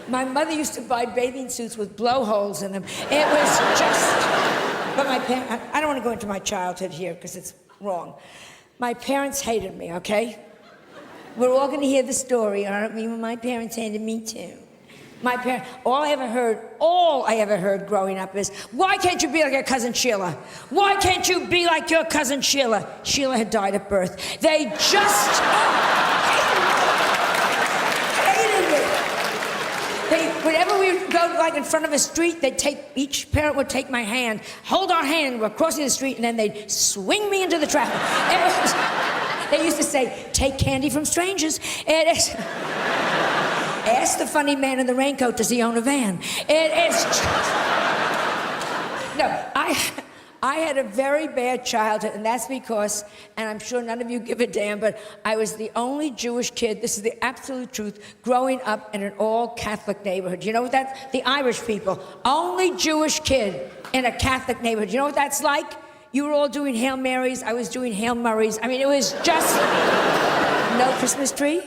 My mother used to buy bathing suits with blowholes in them. It was just... But my parents... I don't want to go into my childhood here because it's wrong. My parents hated me, okay? We're all going to hear the story, all right? My parents hated me too. My parents... All I ever heard growing up is, why can't you be like your cousin Sheila? Why can't you be like your cousin Sheila? Sheila had died at birth. They just... hated me. Whenever we would go, like, in front of a street, each parent would take my hand, hold our hand, we're crossing the street, and then they'd swing me into the traffic. They used to say, take candy from strangers. Ask the funny man in the raincoat, does he own a van? It is just... No, I had a very bad childhood, and that's because, and I'm sure none of you give a damn, but I was the only Jewish kid, this is the absolute truth, growing up in an all-Catholic neighborhood. You know what that's? The Irish people. Only Jewish kid in a Catholic neighborhood. You know what that's like? You were all doing Hail Marys, I was doing Hail Murrays. I mean, it was just... No Christmas tree?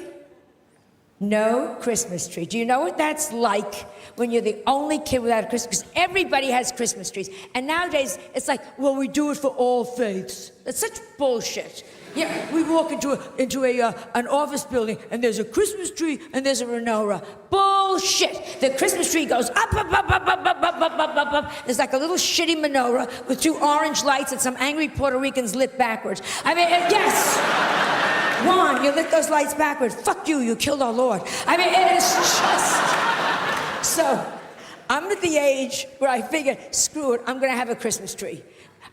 No Christmas tree. Do you know what that's like when you're the only kid without a Christmas? Because everybody has Christmas trees. And nowadays, it's like, well, we do it for all faiths. That's such bullshit. Yeah, we walk into an office building, and there's a Christmas tree, and there's a menorah. Bullshit. The Christmas tree goes up, up, up, up, up, up, up, up, up, up, up. There's like a little shitty menorah with 2 orange lights that some angry Puerto Ricans lit backwards. I mean, yes! Juan, you lit those lights backwards. Fuck you, you killed our Lord. I mean, it is just... So, I'm at the age where I figured, screw it, I'm gonna have a Christmas tree.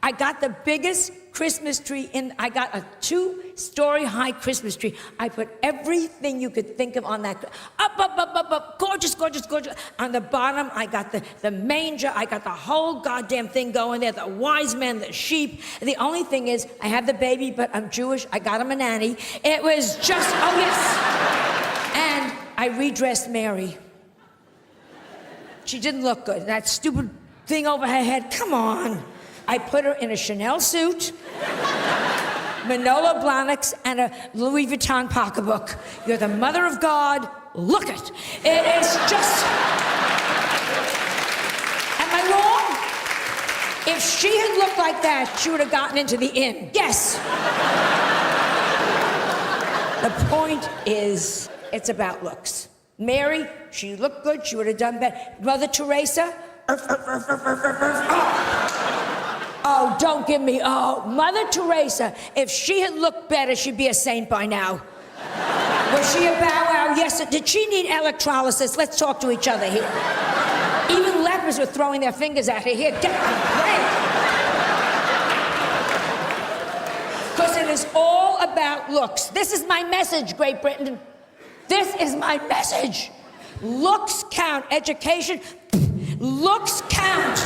I got the biggest Christmas tree I got a 2-story high Christmas tree. I put everything you could think of on that. Up, up, up, up, up, gorgeous, gorgeous, gorgeous. On the bottom, I got the manger. I got the whole goddamn thing going there. The wise men, the sheep. The only thing is, I have the baby, but I'm Jewish. I got him a nanny. It was just, oh yes. And I redressed Mary. She didn't look good. That stupid thing over her head, come on. I put her in a Chanel suit, Manolo Blahniks, and a Louis Vuitton pocketbook. You're the mother of God, look it. It is just... Am I wrong? If she had looked like that, she would have gotten into the inn. Yes. The point is, it's about looks. Mary, she looked good, she would have done better. Mother Teresa, oh, don't give me, oh, Mother Teresa, if she had looked better, she'd be a saint by now. Was she a bow wow? Yes. Did she need electrolysis? Let's talk to each other here. Even lepers were throwing their fingers at her. Here, get because it is all about looks. This is my message, Great Britain. This is my message. Looks count. Education, looks count.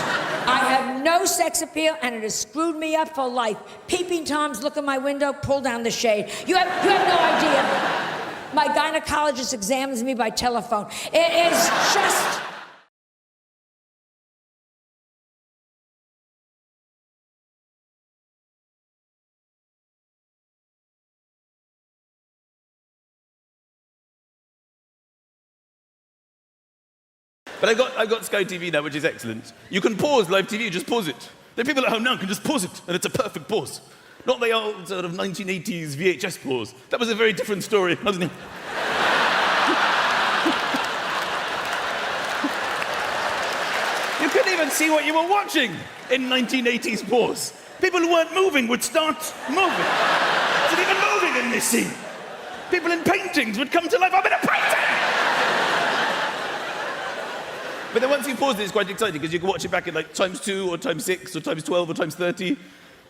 I have no sex appeal, and it has screwed me up for life. Peeping Toms look in my window, pull down the shade. You have no idea. My gynecologist examines me by telephone. It is just... But I've got Sky TV now, which is excellent. You can pause live TV, just pause it. The people at home now can just pause it, and it's a perfect pause. Not the old sort of 1980s VHS pause. That was a very different story, wasn't it? You couldn't even see what you were watching in 1980s pause. People who weren't moving would start moving. Wasn't even moving in this scene. People in paintings would come to life. I'm in a painting! But then once you pause it, it's quite exciting because you can watch it back in like ×2 or ×6 or ×12 or ×30,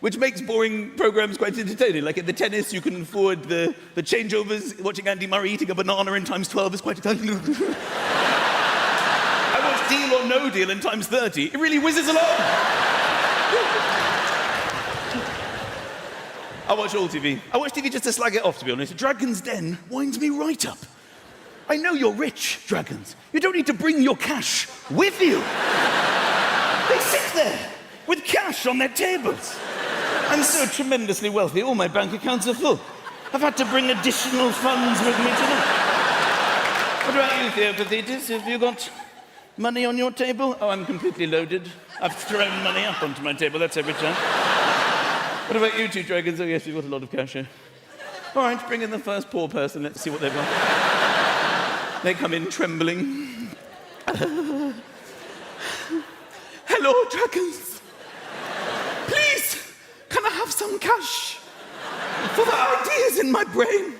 which makes boring programs quite entertaining. Like in the tennis, you can forward the changeovers. Watching Andy Murray eating a banana in ×12 is quite exciting. I watched Deal or No Deal in ×30. It really whizzes along. I watch all TV. I watch TV just to slag it off, to be honest. Dragon's Den winds me right up. I know you're rich, dragons. You don't need to bring your cash with you. They sit there with cash on their tables. I'm so tremendously wealthy, all my bank accounts are full. I've had to bring additional funds with me tonight. What about you, Theopathetus? Have you got money on your table? Oh, I'm completely loaded. I've thrown money up onto my table, that's every time. What about you two dragons? Oh, yes, you've got a lot of cash here. All right, bring in the first poor person. Let's see what they've got. They come in trembling. Hello, dragons. Please, can I have some cash for the ideas in my brain?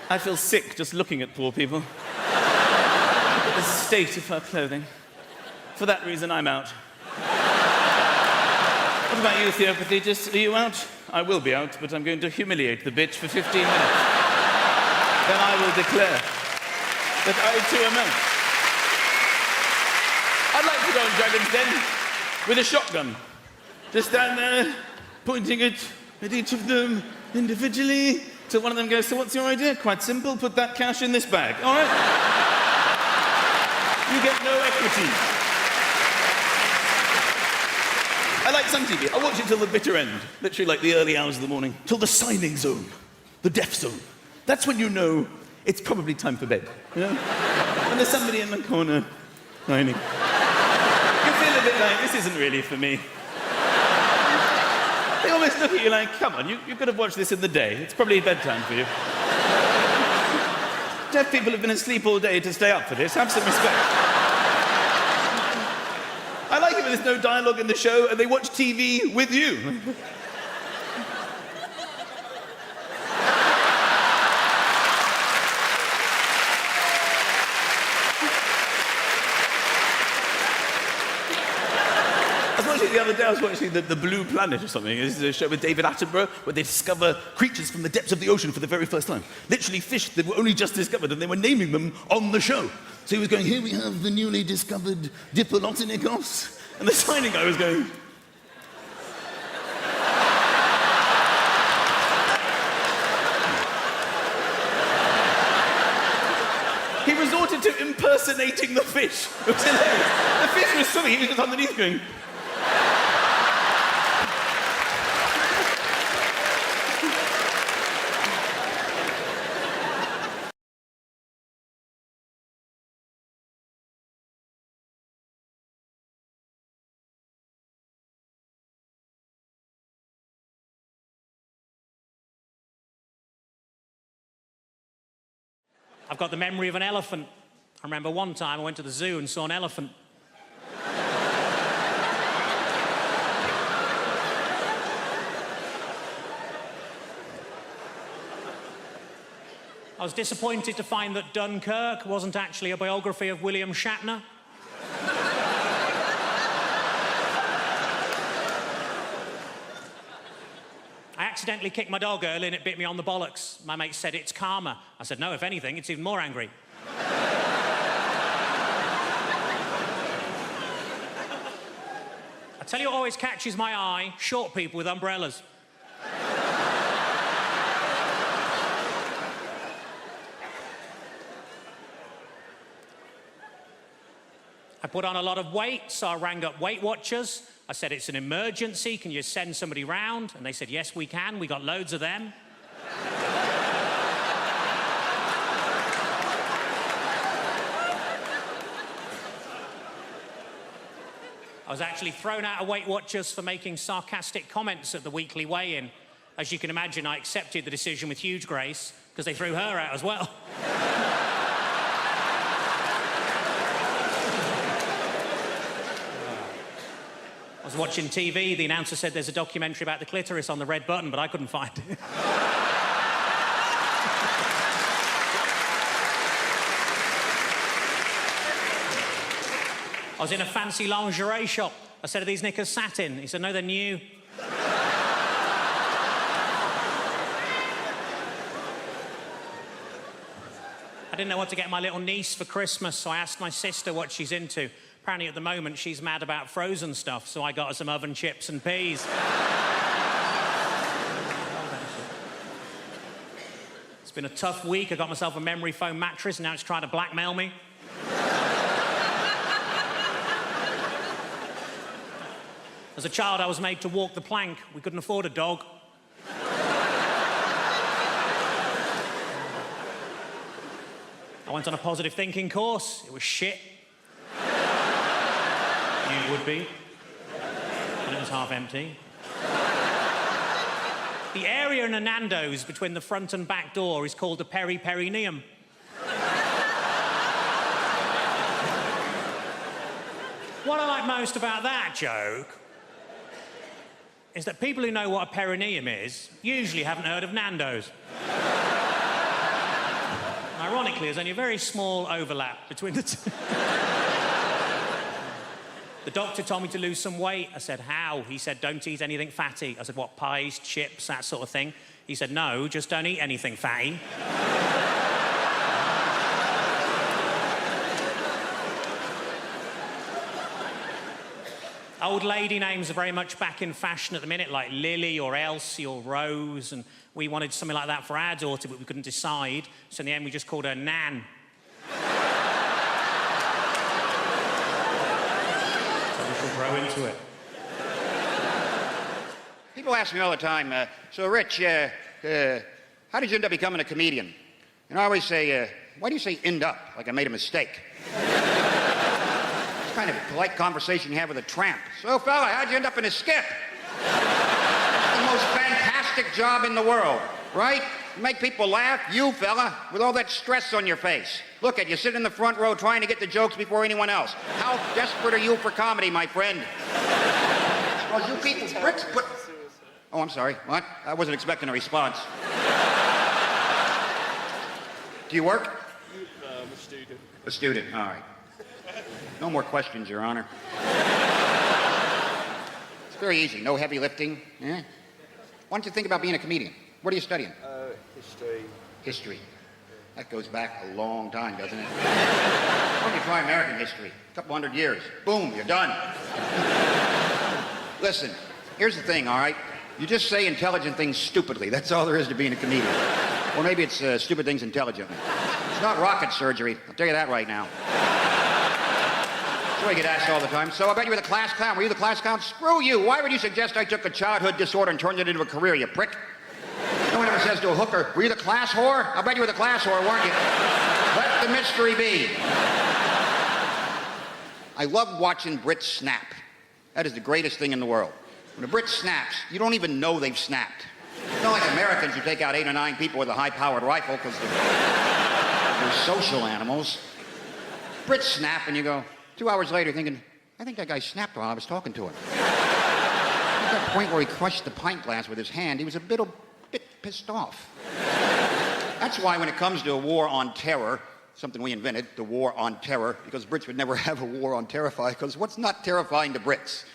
I feel sick just looking at poor people. The state of her clothing. For that reason, I'm out. What about you, Theopathetus? Are you out? I will be out, but I'm going to humiliate the bitch for 15 minutes. Then I will declare that I too am out. I'd like to go on Dragon's Den with a shotgun. Just stand there, pointing it at each of them individually, till one of them goes, so what's your idea? Quite simple, put that cash in this bag, all right? You get no equity. I like some TV. I watch it till the bitter end, literally like the early hours of the morning, till the signing zone, the death zone. That's when you know it's probably time for bed, you know? And there's somebody in the corner signing. You feel a bit like, this isn't really for me. They almost look at you like, come on, you could have watched this in the day. It's probably bedtime for you. Deaf people have been asleep all day to stay up for this. Have some respect. I like it when there's no dialogue in the show and they watch TV with you. The other day I was watching the Blue Planet or something. This is a show with David Attenborough where they discover creatures from the depths of the ocean for the very first time. Literally fish that were only just discovered, and they were naming them on the show. So he was going, here we have the newly discovered Diplodocus. And the signing guy was going... He resorted to impersonating the fish. It was hilarious. The fish was swimming, he was just underneath going... I've got the memory of an elephant. I remember one time I went to the zoo and saw an elephant. I was disappointed to find that Dunkirk wasn't actually a biography of William Shatner. I accidentally kicked my dog early and it bit me on the bollocks. My mate said it's karma. I said, no, if anything, it's even more angry. I tell you what always catches my eye, short people with umbrellas. I put on a lot of weight, so I rang up Weight Watchers. I said, it's an emergency, can you send somebody round? And they said, yes, we can, we got loads of them. I was actually thrown out of Weight Watchers for making sarcastic comments at the weekly weigh-in. As you can imagine, I accepted the decision with huge grace, because they threw her out as well. I was watching TV, the announcer said there's a documentary about the clitoris on the red button, but I couldn't find it. I was in a fancy lingerie shop. I said, are these knickers satin? He said, no, they're new. I didn't know what to get my little niece for Christmas, so I asked my sister what she's into. Apparently, at the moment, she's mad about frozen stuff, so I got her some oven chips and peas. It's been a tough week. I got myself a memory foam mattress, and now it's trying to blackmail me. As a child, I was made to walk the plank. We couldn't afford a dog. I went on a positive thinking course. It was shit. You would be. And it was half empty. The area in a Nando's between the front and back door is called the peri-perineum. What I like most about that joke is that people who know what a perineum is usually haven't heard of Nando's. Ironically, there's only a very small overlap between the two. The doctor told me to lose some weight. I said, how? He said, don't eat anything fatty. I said, what, pies, chips, that sort of thing? He said, no, just don't eat anything fatty. Old lady names are very much back in fashion at the minute, like Lily or Elsie or Rose, and we wanted something like that for our daughter, but we couldn't decide, so in the end we just called her Nan. Grow into it. People ask me all the time, so Rich, how did you end up becoming a comedian? And I always say, why do you say end up, like I made a mistake? It's kind of a polite conversation you have with a tramp. So fella, how'd you end up in a skip? The most fantastic job in the world, right? You make people laugh, you fella, with all that stress on your face. Look at you, sitting in the front row trying to get the jokes before anyone else. How desperate are you for comedy, my friend? Well, you people, bricks, but... Oh, I'm sorry, what? I wasn't expecting a response. Do you work? I'm a student. A student, all right. No more questions, Your Honor. It's very easy, no heavy lifting. Yeah? Why don't you think about being a comedian? What are you studying? History. History. That goes back a long time, doesn't it? Why don't you try American history? A couple hundred years. Boom, you're done. Listen, here's the thing, all right? You just say intelligent things stupidly. That's all there is to being a comedian. Or maybe it's stupid things intelligently. It's not rocket surgery. I'll tell you that right now. That's what I get asked all the time. So I bet you were the class clown. Were you the class clown? Screw you. Why would you suggest I took a childhood disorder and turned it into a career, you prick? No one ever says to a hooker, were you the class whore? I'll bet you were the class whore, weren't you? Let the mystery be. I love watching Brits snap. That is the greatest thing in the world. When a Brit snaps, you don't even know they've snapped. It's not like Americans who take out 8 or 9 people with a high-powered rifle because they're social animals. Brits snap and you go, 2 hours later thinking, I think that guy snapped while I was talking to him. At that point where he crushed the pint glass with his hand, he was a bit pissed off. That's why when it comes to a war on terror, something we invented, the war on terror, because Brits would never have a war on terrify, because what's not terrifying to Brits?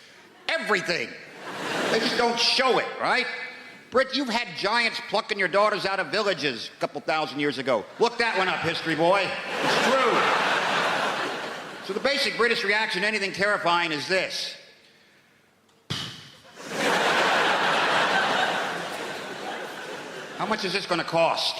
Everything. They just don't show it, right? Brit, you've had giants plucking your daughters out of villages a couple thousand years ago. Look that one up, history boy. It's true. So the basic British reaction to anything terrifying is this. How much is this going to cost?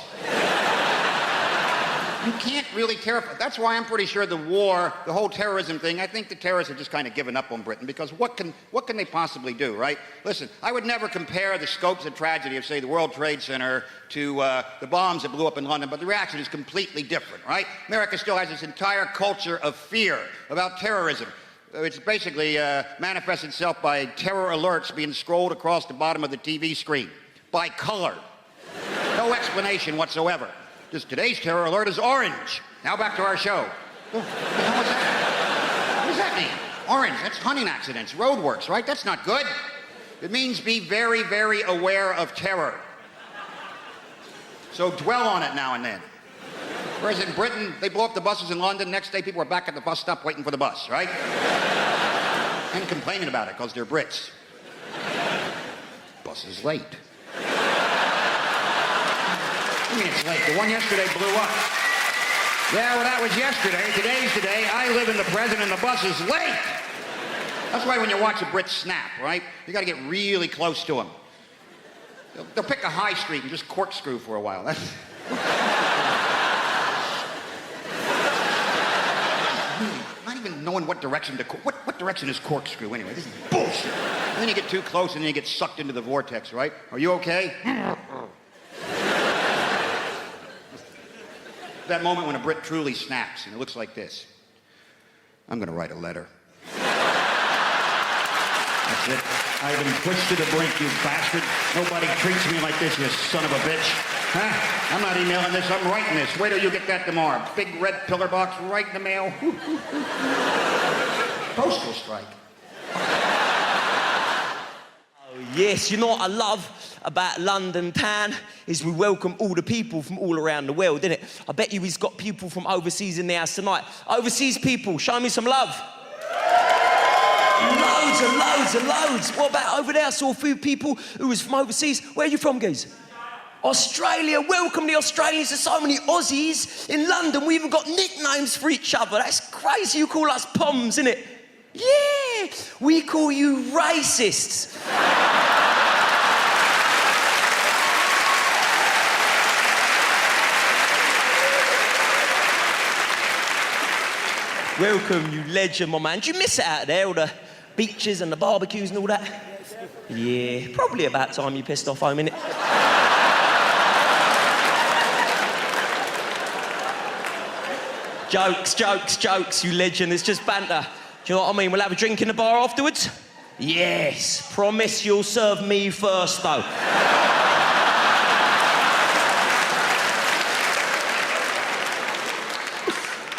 You can't really terrify. That's why I'm pretty sure the war, the whole terrorism thing, I think the terrorists have just kind of given up on Britain, because what can they possibly do, right? Listen, I would never compare the scopes of tragedy of, say, the World Trade Center to the bombs that blew up in London, but the reaction is completely different, right? America still has this entire culture of fear about terrorism. It's basically manifests itself by terror alerts being scrolled across the bottom of the TV screen by color. No explanation whatsoever. Just today's terror alert is orange. Now back to our show. What the hell was that? What does that mean? Orange, that's hunting accidents, roadworks, right? That's not good. It means be very, very aware of terror. So dwell on it now and then. Whereas in Britain, they blow up the buses in London. Next day, people are back at the bus stop waiting for the bus, right? And complaining about it because they're Brits. Bus is late. I mean, it's late. The one yesterday blew up. Yeah, well, that was yesterday. Today's today. I live in the present and the bus is late. That's why when you watch a Brit snap, right, you got to get really close to them. They'll pick a high street and just corkscrew for a while. That's... Not even knowing what direction to... What direction is corkscrew anyway? This is bullshit. And then you get too close and then you get sucked into the vortex, right? Are you okay? That moment when a Brit truly snaps, and it looks like this. I'm gonna write a letter. That's it. I've been pushed to the brink, you bastard. Nobody treats me like this, you son of a bitch. Huh? I'm not emailing this, I'm writing this. Wait till you get that tomorrow. Big red pillar box right in the mail. Postal strike. Yes, you know what I love about London town is we welcome all the people from all around the world, innit? I bet you he's got people from overseas in the house tonight. Overseas people, show me some love. Loads and loads and loads. What about over there? I saw a few people who was from overseas. Where are you from, guys? Australia. Welcome the Australians. There's so many Aussies in London. We even got nicknames for each other. That's crazy. You call us Poms, innit? Yeah. We call you racists. Welcome, you legend, my man. Do you miss it out there, all the beaches and the barbecues and all that? Yeah, probably about time you pissed off home, innit? Jokes, jokes, jokes, you legend. It's just banter. Do you know what I mean? We'll have a drink in the bar afterwards? Yes. Promise you'll serve me first, though.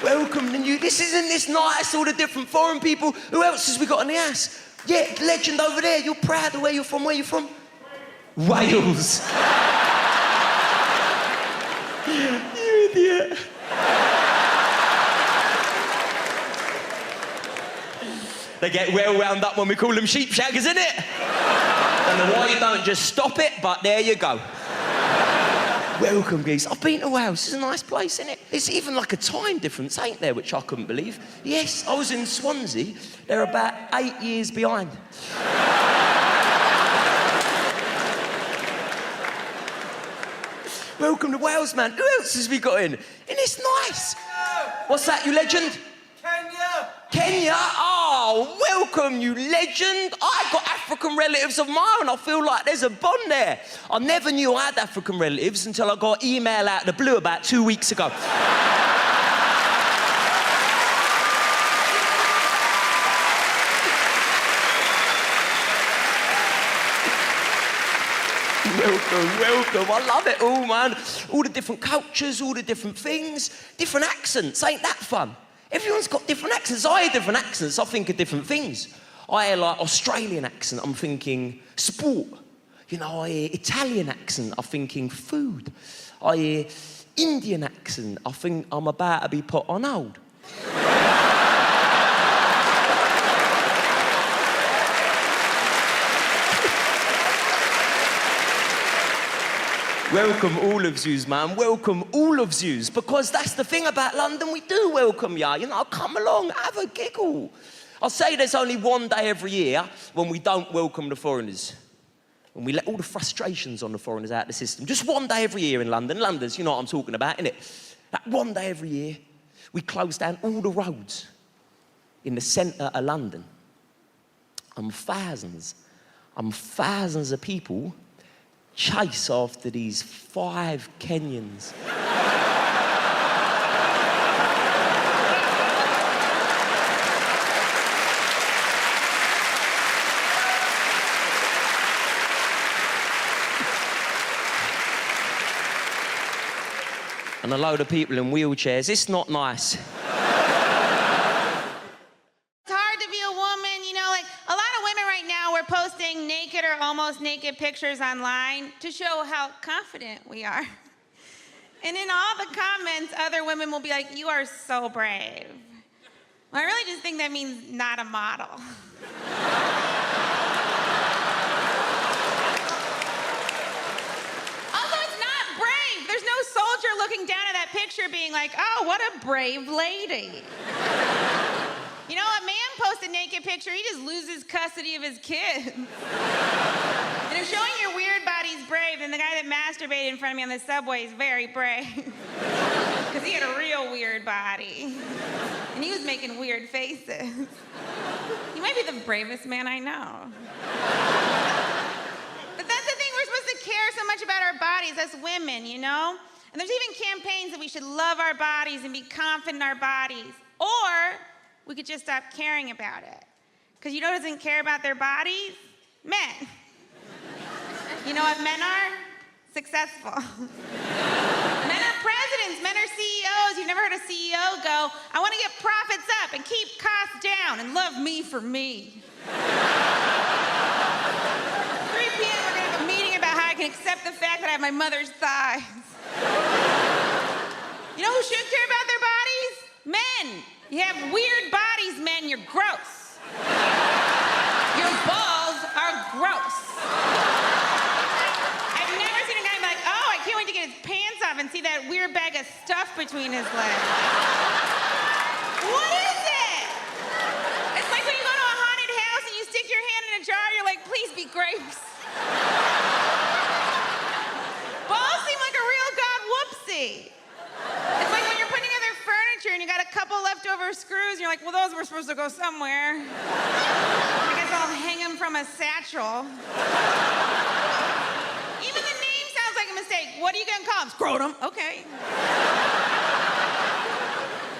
Welcome to you. Isn't this nice? All the different foreign people. Who else has we got in the house? Yeah, legend over there. You're proud of where you're from. Where you from? Wales. You idiot. They get well wound up when we call them sheep shaggers, innit? Don't know why you don't just stop it, but there you go. Welcome, geese. I've been to Wales. It's a nice place, isn't it? There's even like a time difference, ain't there, which I couldn't believe. Yes, I was in Swansea. They're about 8 years behind. Welcome to Wales, man. Who else has we got in? And it's nice. What's that, you legend? Kenya! Kenya? Oh, welcome, you legend. I got African relatives of my own. I feel like there's a bond there. I never knew I had African relatives until I got an email out of the blue about 2 weeks ago. Welcome, welcome. I love it all, man. All the different cultures, all the different things, different accents. Ain't that fun? Everyone's got different accents. I hear different accents, I think of different things. I hear like Australian accent, I'm thinking sport. You know, I hear Italian accent, I'm thinking food. I hear Indian accent, I think I'm about to be put on hold. Welcome all of yous, man. Welcome all of yous. Because that's the thing about London, we do welcome ya. You know, come along, have a giggle. I'll say there's only one day every year when we don't welcome the foreigners. When we let all the frustrations on the foreigners out of the system. Just one day every year in London. London's, you know what I'm talking about, innit? That one day every year, we close down all the roads in the centre of London. Thousands of people chase after these 5 Kenyans. And a load of people in wheelchairs. It's not nice. Posting naked or almost naked pictures online to show how confident we are. And in all the comments, other women will be like, "You are so brave." Well, I really just think that means not a model. Also, it's not brave. There's no soldier looking down at that picture being like, "Oh, what a brave lady." You know, a man posts a naked picture, he just loses custody of his kids. And if showing your weird body's brave, then the guy that masturbated in front of me on the subway is very brave. Because he had a real weird body. And he was making weird faces. He might be the bravest man I know. But that's the thing, we're supposed to care so much about our bodies as women, you know? And there's even campaigns that we should love our bodies and be confident in our bodies. Or we could just stop caring about it. Because you know who doesn't care about their bodies? Men. You know what men are? Successful. Men are presidents, men are CEOs. You've never heard a CEO go, I want to get profits up and keep costs down and love me for me. 3 p.m. we're going to have a meeting about how I can accept the fact that I have my mother's thighs. You know who should care about their bodies? Men. You have weird bodies, men. You're gross. Your balls are gross. I've never seen a guy be like, oh, I can't wait to get his pants off and see that weird bag of stuff between his legs. What is it? It's like when you go to a haunted house and you stick your hand in a jar, you're like, please be grapes. Balls seem like a real god whoopsie. It's like when you're putting together furniture and you got a couple leftover screws and you're like, well, those were supposed to go somewhere. I guess I'll hang them from a satchel. Even the name sounds like a mistake. What are you gonna call them? Scrotum. Okay.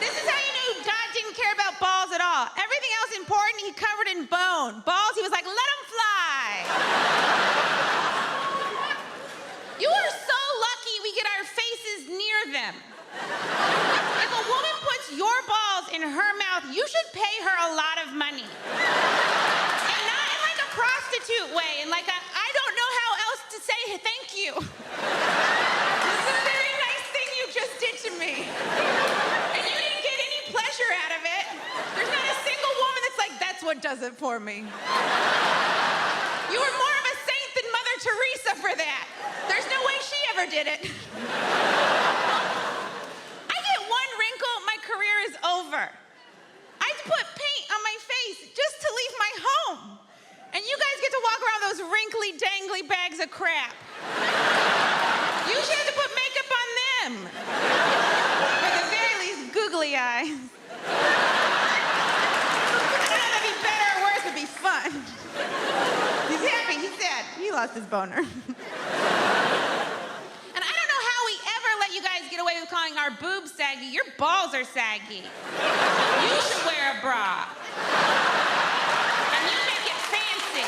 This is how you knew God didn't care about balls at all. Everything else important, he covered in bone. Balls, he was like, let them fly. You are so lucky we get our faces near them. If a woman puts your balls in her mouth, you should pay her a lot of money. And not in like a prostitute way, and like a, I don't know how else to say thank you. This is a very nice thing you just did to me. And you didn't get any pleasure out of it. There's not a single woman that's like, that's what does it for me. You were more of a saint than Mother Teresa for that. There's no way she ever did it. I get one wrinkle, my career is over. I have to put paint on my face just to leave my home. And you guys get to walk around those wrinkly, dangly bags of crap. You should have to put makeup on them. Or at the very least, googly eyes. I don't know if that'd be better or worse, it'd be fun. He's happy, he's sad. He lost his boner. And I don't know how we ever let you guys get away with calling our boobs saggy. Your balls are saggy. You should wear a bra. And you make it fancy.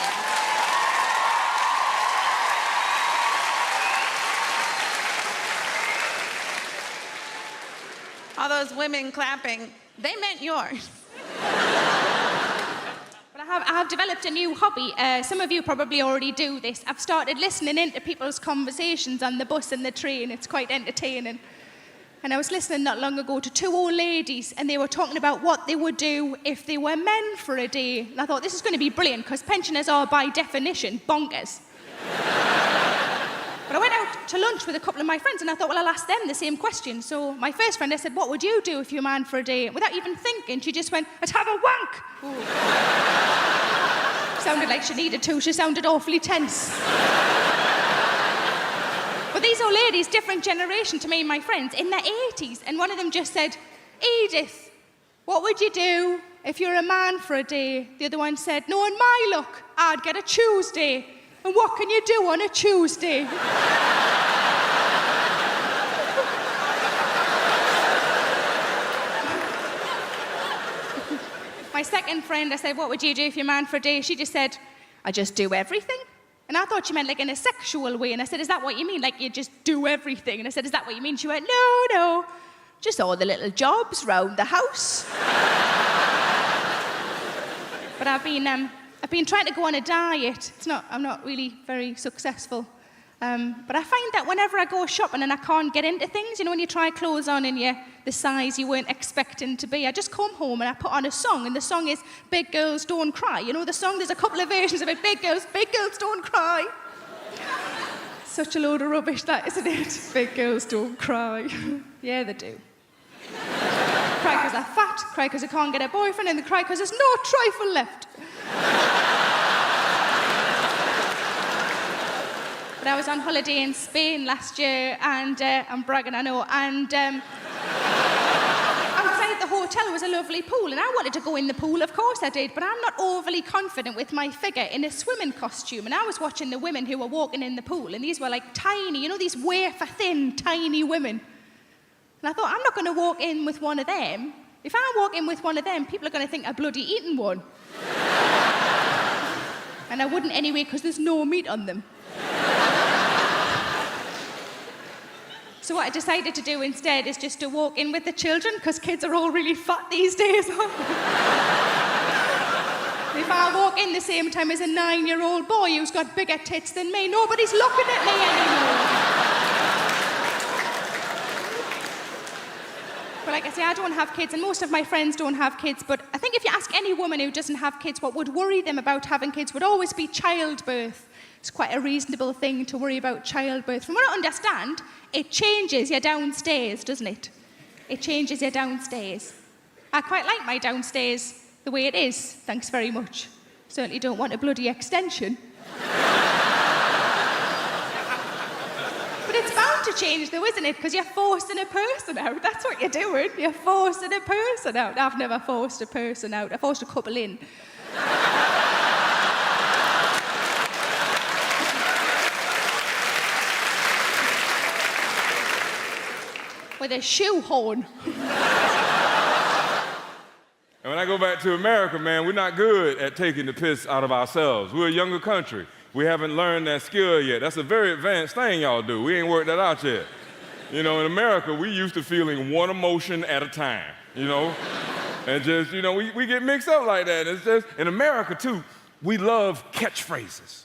All those women clapping, they meant yours. But I have developed a new hobby. Some of you probably already do this. I've started listening into people's conversations on the bus and the train. It's quite entertaining. And I was listening not long ago to 2 old ladies, and they were talking about what they would do if they were men for a day. And I thought, this is going to be brilliant, because pensioners are, by definition, bonkers. But I went out to lunch with a couple of my friends, and I thought, well, I'll ask them the same question. So my first friend, I said, what would you do if you were a man for a day? Without even thinking, she just went, I'd have a wank. Sounded like she needed to. She sounded awfully tense. But these old ladies, different generation to me and my friends, in their 80s, and one of them just said, Edith, what would you do if you're a man for a day? The other one said, no, in my luck, I'd get a Tuesday. And what can you do on a Tuesday? My second friend, I said, what would you do if you're a man for a day? She just said, I just do everything. And I thought she meant like in a sexual way. And I said, is that what you mean? Like you just do everything? And I said, is that what you mean? She went, no, just all the little jobs round the house. But I've been trying to go on a diet. I'm not really very successful. But I find that whenever I go shopping and I can't get into things, you know, when you try clothes on and you're the size you weren't expecting to be, I just come home and I put on a song, and the song is Big Girls Don't Cry. You know the song? There's a couple of versions of it. Big girls don't cry. Such a load of rubbish, that, isn't it? Big girls don't cry. Yeah, they do. Cry because they're fat, cry because they can't get a boyfriend, and they cry because there's no trifle left. But I was on holiday in Spain last year, and I'm bragging, I know, and outside the hotel hotel was a lovely pool, and I wanted to go in the pool, of course I did, but I'm not overly confident with my figure in a swimming costume. And I was watching the women who were walking in the pool, and these were like tiny, you know, these wafer-thin, tiny women. And I thought, I'm not going to walk in with one of them. If I walk in with one of them, people are going to think I've bloody eaten one. And I wouldn't anyway, because there's no meat on them. So what I decided to do instead is just to walk in with the children, because kids are all really fat these days. If I walk in the same time as a 9-year-old boy who's got bigger tits than me, nobody's looking at me anymore. But like I say, I don't have kids, and most of my friends don't have kids, but I think if you ask any woman who doesn't have kids what would worry them about having kids would always be childbirth. It's quite a reasonable thing to worry about childbirth. From what I understand, it changes you downstairs, doesn't it? It changes you downstairs. I quite like my downstairs the way it is, thanks very much. Certainly don't want a bloody extension. But it's bound to change though, isn't it? Because you're forcing a person out. That's what you're doing. You're forcing a person out. I've never forced a person out. I forced a couple in. With a shoehorn. And when I go back to America, man, we're not good at taking the piss out of ourselves. We're a younger country. We haven't learned that skill yet. That's a very advanced thing y'all do. We ain't worked that out yet. You know, in America, we used to feeling one emotion at a time, you know? And just, you know, we get mixed up like that. It's just, in America, too, we love catchphrases.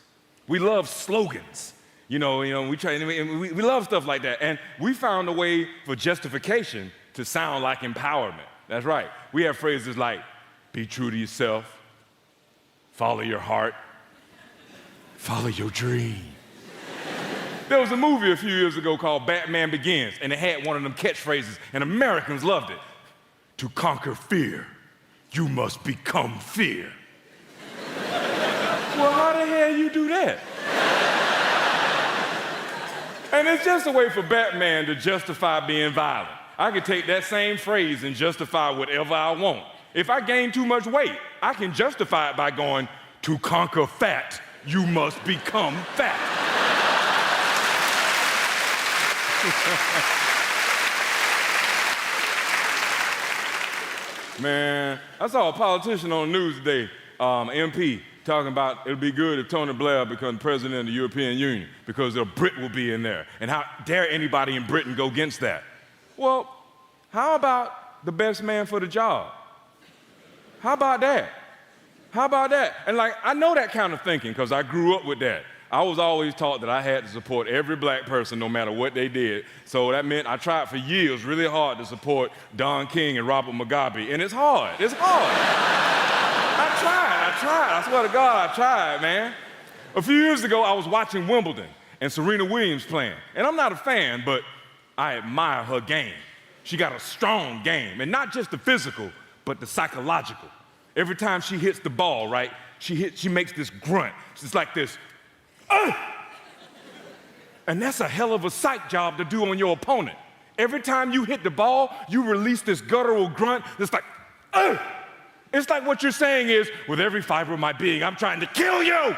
We love slogans. We love stuff like that. And we found a way for justification to sound like empowerment. That's right. We have phrases like, be true to yourself, follow your heart, follow your dream. There was a movie a few years ago called Batman Begins, and it had one of them catchphrases, and Americans loved it. To conquer fear, you must become fear. Well, how the hell you do that? And it's just a way for Batman to justify being violent. I can take that same phrase and justify whatever I want. If I gain too much weight, I can justify it by going, to conquer fat, you must become fat. Man, I saw a politician on the news today, MP, talking about it'll be good if Tony Blair becomes president of the European Union because a Brit will be in there. And how dare anybody in Britain go against that? Well, how about the best man for the job? How about that? How about that? And like, I know that kind of thinking because I grew up with that. I was always taught that I had to support every black person no matter what they did. So that meant I tried for years really hard to support Don King and Robert Mugabe. And it's hard. It's hard. I tried. I swear to God, I tried, man. A few years ago, I was watching Wimbledon and Serena Williams playing. And I'm not a fan, but I admire her game. She got a strong game, and not just the physical, but the psychological. Every time she hits the ball, right, she makes this grunt. It's like this, and that's a hell of a psych job to do on your opponent. Every time you hit the ball, you release this guttural grunt that's like, It's like what you're saying is, with every fiber of my being, I'm trying to kill you.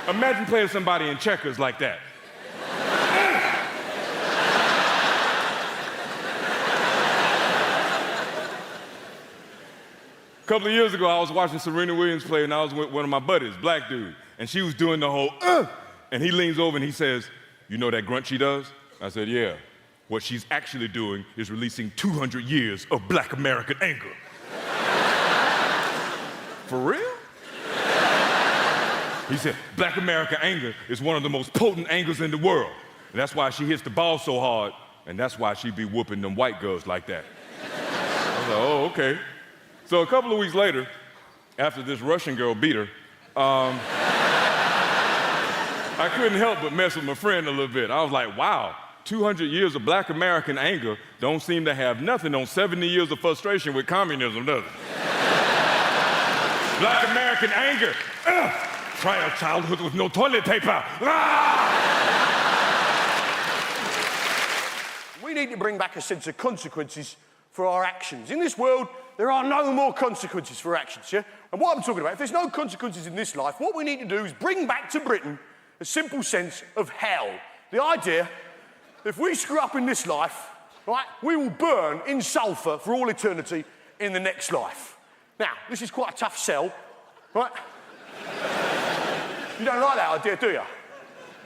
Imagine playing somebody in checkers like that. A couple of years ago, I was watching Serena Williams play, and I was with one of my buddies, black dude, and she was doing the whole, and he leans over and he says, you know that grunt she does? I said, yeah. What she's actually doing is releasing 200 years of black American anger. For real? He said, black American anger is one of the most potent angers in the world. And that's why she hits the ball so hard, and that's why she be whooping them white girls like that. I was like, oh, okay. So a couple of weeks later, after this Russian girl beat her, I couldn't help but mess with my friend a little bit. I was like, wow, 200 years of black American anger don't seem to have nothing on 70 years of frustration with communism, does it? Black American anger. Try a childhood with no toilet paper. We We need to bring back a sense of consequences for our actions. In this world, there are no more consequences for actions, yeah? And what I'm talking about, if there's no consequences in this life, what we need to do is bring back to Britain a simple sense of hell. The idea that if we screw up in this life, right, we will burn in sulphur for all eternity in the next life. Now, this is quite a tough sell, right? You don't like that idea, do you?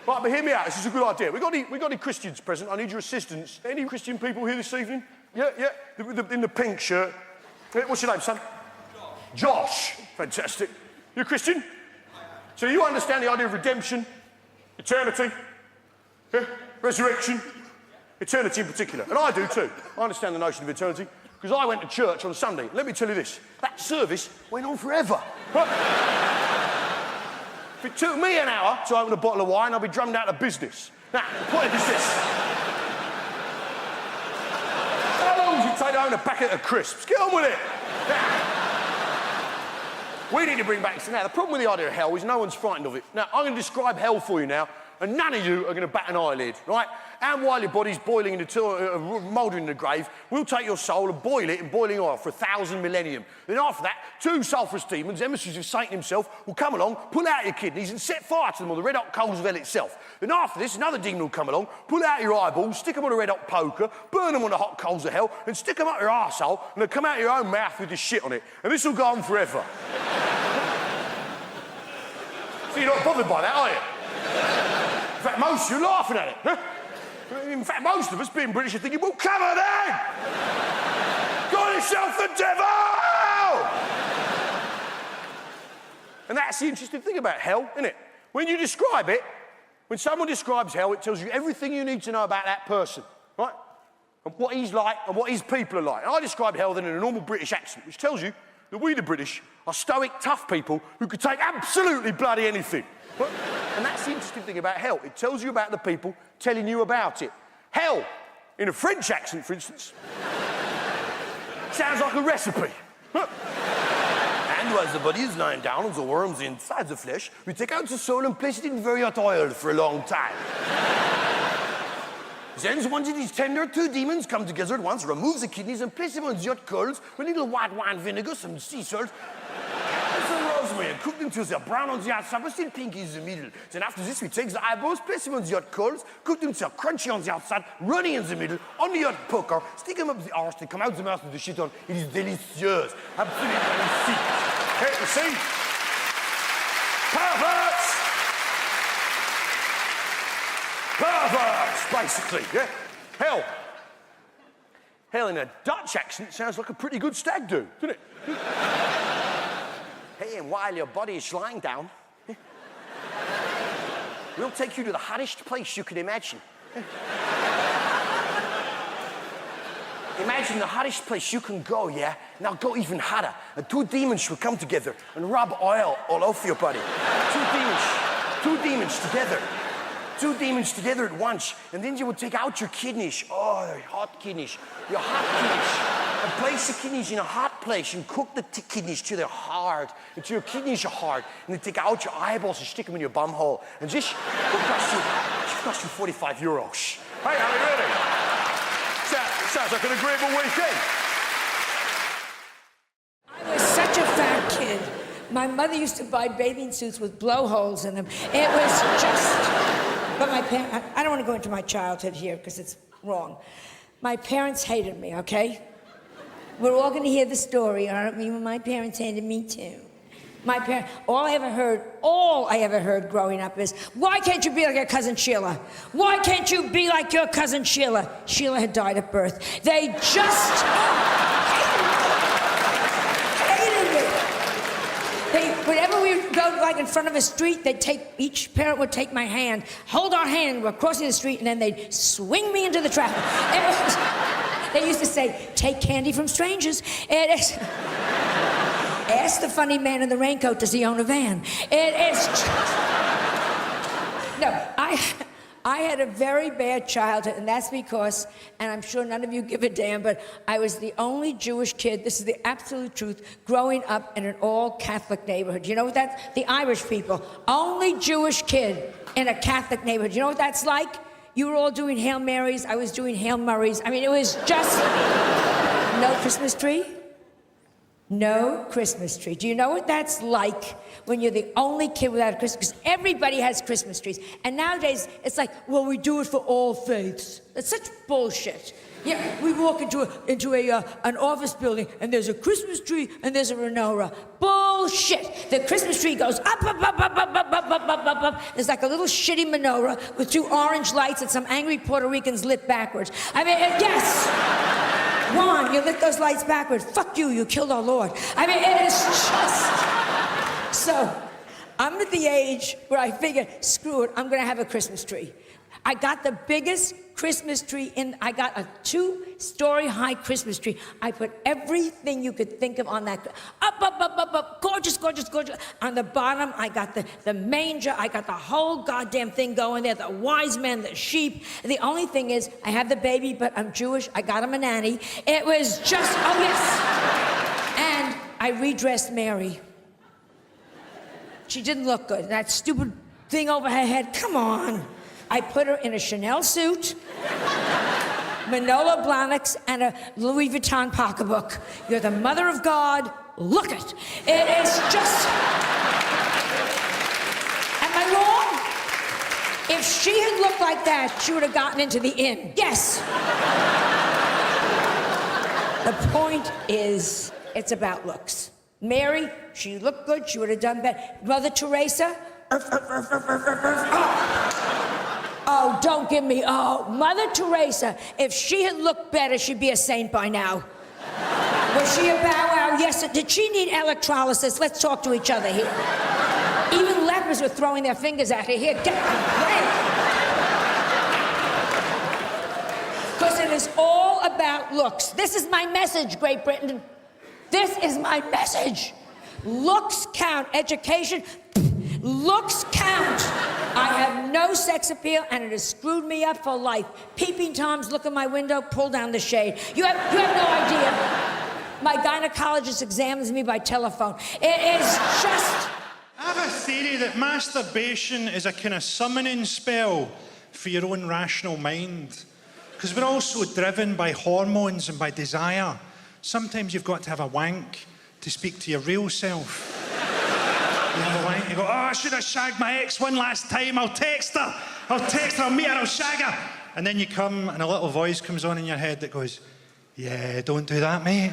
Right, but hear me out, this is a good idea. We got any Christians present? I need your assistance. Any Christian people here this evening? Yeah, in the pink shirt. What's your name, son? Josh. Fantastic. You a Christian? So you understand the idea of redemption, eternity, yeah? Resurrection, eternity in particular. And I do too. I understand the notion of eternity because I went to church on Sunday. Let me tell you this, that service went on forever. If it took me an hour to open a bottle of wine, I'd be drummed out of business. Now, the point is this. How long does it take to own a packet of crisps? Get on with it. Now, we need to bring back... Now, the problem with the idea of hell is no one's frightened of it. Now, I'm going to describe hell for you now, and none of you are going to bat an eyelid, right? And while your body's boiling in the mouldering in the grave, we'll take your soul and boil it in boiling oil for 1,000 millennium. Then after that, 2 sulphurous demons, emissaries of Satan himself, will come along, pull out your kidneys and set fire to them on the red-hot coals of hell itself. Then after this, another demon will come along, pull out your eyeballs, stick them on a red-hot poker, burn them on the hot coals of hell, and stick them up your arsehole, and they'll come out your own mouth with the shit on it. And this will go on forever. So you're not bothered by that, are you? In fact, most of you are laughing at it. Huh? In fact, most of us, being British, are thinking, well, come on then! Call yourself the devil! And that's the interesting thing about hell, isn't it? When you describe it, when someone describes hell, it tells you everything you need to know about that person, right? And what he's like and what his people are like. And I describe hell then in a normal British accent, which tells you that we, the British, are stoic, tough people who could take absolutely bloody anything. Right? And that's the interesting thing about hell. It tells you about the people telling you about it. Hell, in a French accent, for instance, sounds like a recipe. And while the body is lying down and the worms inside the flesh, we take out the soul and place it in very hot oil for a long time. Then, once it is tender, 2 demons come together at once, remove the kidneys and place them on the hot coals with a little white wine vinegar, some sea salt, and some rosemary, and cook them till they're brown on the outside, but still pink in the middle. Then after this, we take the eyeballs, place them on the hot coals, cook them till they're crunchy on the outside, runny in the middle, on the hot poker, stick them up the arse, they come out the mouth with the shit on. It is delicious. Absolutely delicious. Hey, you see? Perverts! Perverts, basically, yeah? Hell in a Dutch accent sounds like a pretty good stag do, doesn't it? Hey, and while your body is lying down, we'll take you to the hottest place you can imagine. Imagine the hottest place you can go, yeah? Now go even hotter. And 2 demons will come together and rub oil all over your body. 2 demons together. 2 demons together at once, and then you will take out your kidneys. Oh, your hot kidneys. Your hot kidneys. And place the kidneys in a hot place and cook the kidneys till they're hard, until your kidneys are hard. And then take out your eyeballs and stick them in your bum hole. And this will cost you 45 euros. Hey, I mean, really? Sounds like an agreeable weekend. I was such a fat kid. My mother used to buy bathing suits with blowholes in them. It was just... But my parents, I don't want to go into my childhood here because it's wrong. My parents hated me, okay? We're all going to hear the story, aren't we? Well, my parents hated me too. My parents, all I ever heard growing up is, why can't you be like your cousin Sheila? Why can't you be like your cousin Sheila? Sheila had died at birth. They just hated me. Whenever we would go like in front of a street, each parent would take my hand, hold our hand, we're crossing the street, and then they'd swing me into the traffic. They used to say, take candy from strangers. Ask the funny man in the raincoat, does he own a van? No, I had a very bad childhood, and that's because, and I'm sure none of you give a damn, but I was the only Jewish kid, this is the absolute truth, growing up in an all-Catholic neighborhood. You know what that's? The Irish people. Only Jewish kid in a Catholic neighborhood. You know what that's like? You were all doing Hail Marys. I was doing Hail Murrays. I mean, it was just no Christmas tree. No Christmas tree. Do you know what that's like when you're the only kid without a Christmas? Because everybody has Christmas trees. And nowadays, it's like, well, we do it for all faiths. That's such bullshit. Yeah, we walk into an office building and there's a Christmas tree and there's a menorah. Bullshit. The Christmas tree goes up, up, up, up, up, up, up, up, up, up, up. There's like a little shitty menorah with 2 orange lights that some angry Puerto Ricans lit backwards. I mean, yes. Juan, you lit those lights backwards. Fuck you, you killed our Lord. I mean, it is just... So, I'm at the age where I figure, screw it, I'm gonna have a Christmas tree. I got the biggest Christmas tree I got a 2-story high Christmas tree. I put everything you could think of on that. Up, up, up, up, up, gorgeous, gorgeous, gorgeous. On the bottom, I got the manger. I got the whole goddamn thing going there, the wise men, the sheep. The only thing is, I have the baby, but I'm Jewish. I got him a nanny. It was just, oh yes. And I redressed Mary. She didn't look good. That stupid thing over her head, come on. I put her in a Chanel suit, Manolo Blahniks, and a Louis Vuitton pocketbook. You're the mother of God. Look it. It is just... Am I wrong? If she had looked like that, she would have gotten into the inn. Yes. The point is, it's about looks. Mary, she looked good. She would have done better. Mother Teresa, oh, don't give me, oh. Mother Teresa, if she had looked better, she'd be a saint by now. Was she a bow wow? Yes. Did she need electrolysis? Let's talk to each other here. Even lepers were throwing their fingers at her. Here, get away. Because it is all about looks. This is my message, Great Britain. This is my message. Looks count. Education, looks count. I have no sex appeal, and it has screwed me up for life. Peeping Toms look in my window, pull down the shade. You have no idea. My gynecologist examines me by telephone. It is just... I have a theory that masturbation is a kind of summoning spell for your own rational mind. Because we're all so driven by hormones and by desire. Sometimes you've got to have a wank to speak to your real self. You have a wank, you go, oh, I should have shagged my ex one last time. I'll text her, I'll meet her, I'll shag her. And then you come and a little voice comes on in your head that goes, yeah, don't do that, mate.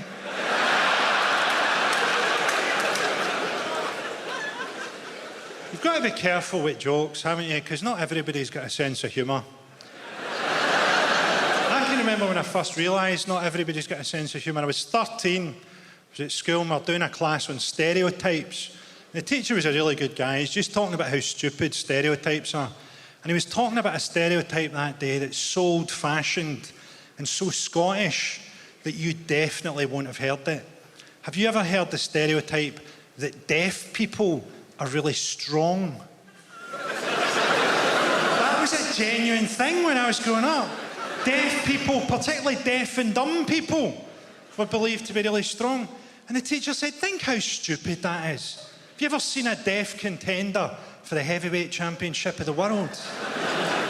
You've got to be careful with jokes, haven't you? Because not everybody's got a sense of humour. I can remember when I first realised not everybody's got a sense of humour. I was 13, I was at school, and we were doing a class on stereotypes. The teacher was a really good guy. He's just talking about how stupid stereotypes are. And he was talking about a stereotype that day that's so old-fashioned and so Scottish that you definitely won't have heard it. Have you ever heard the stereotype that deaf people are really strong? That was a genuine thing when I was growing up. Deaf people, particularly deaf and dumb people, were believed to be really strong. And the teacher said, think how stupid that is. Have you ever seen a deaf contender for the heavyweight championship of the world?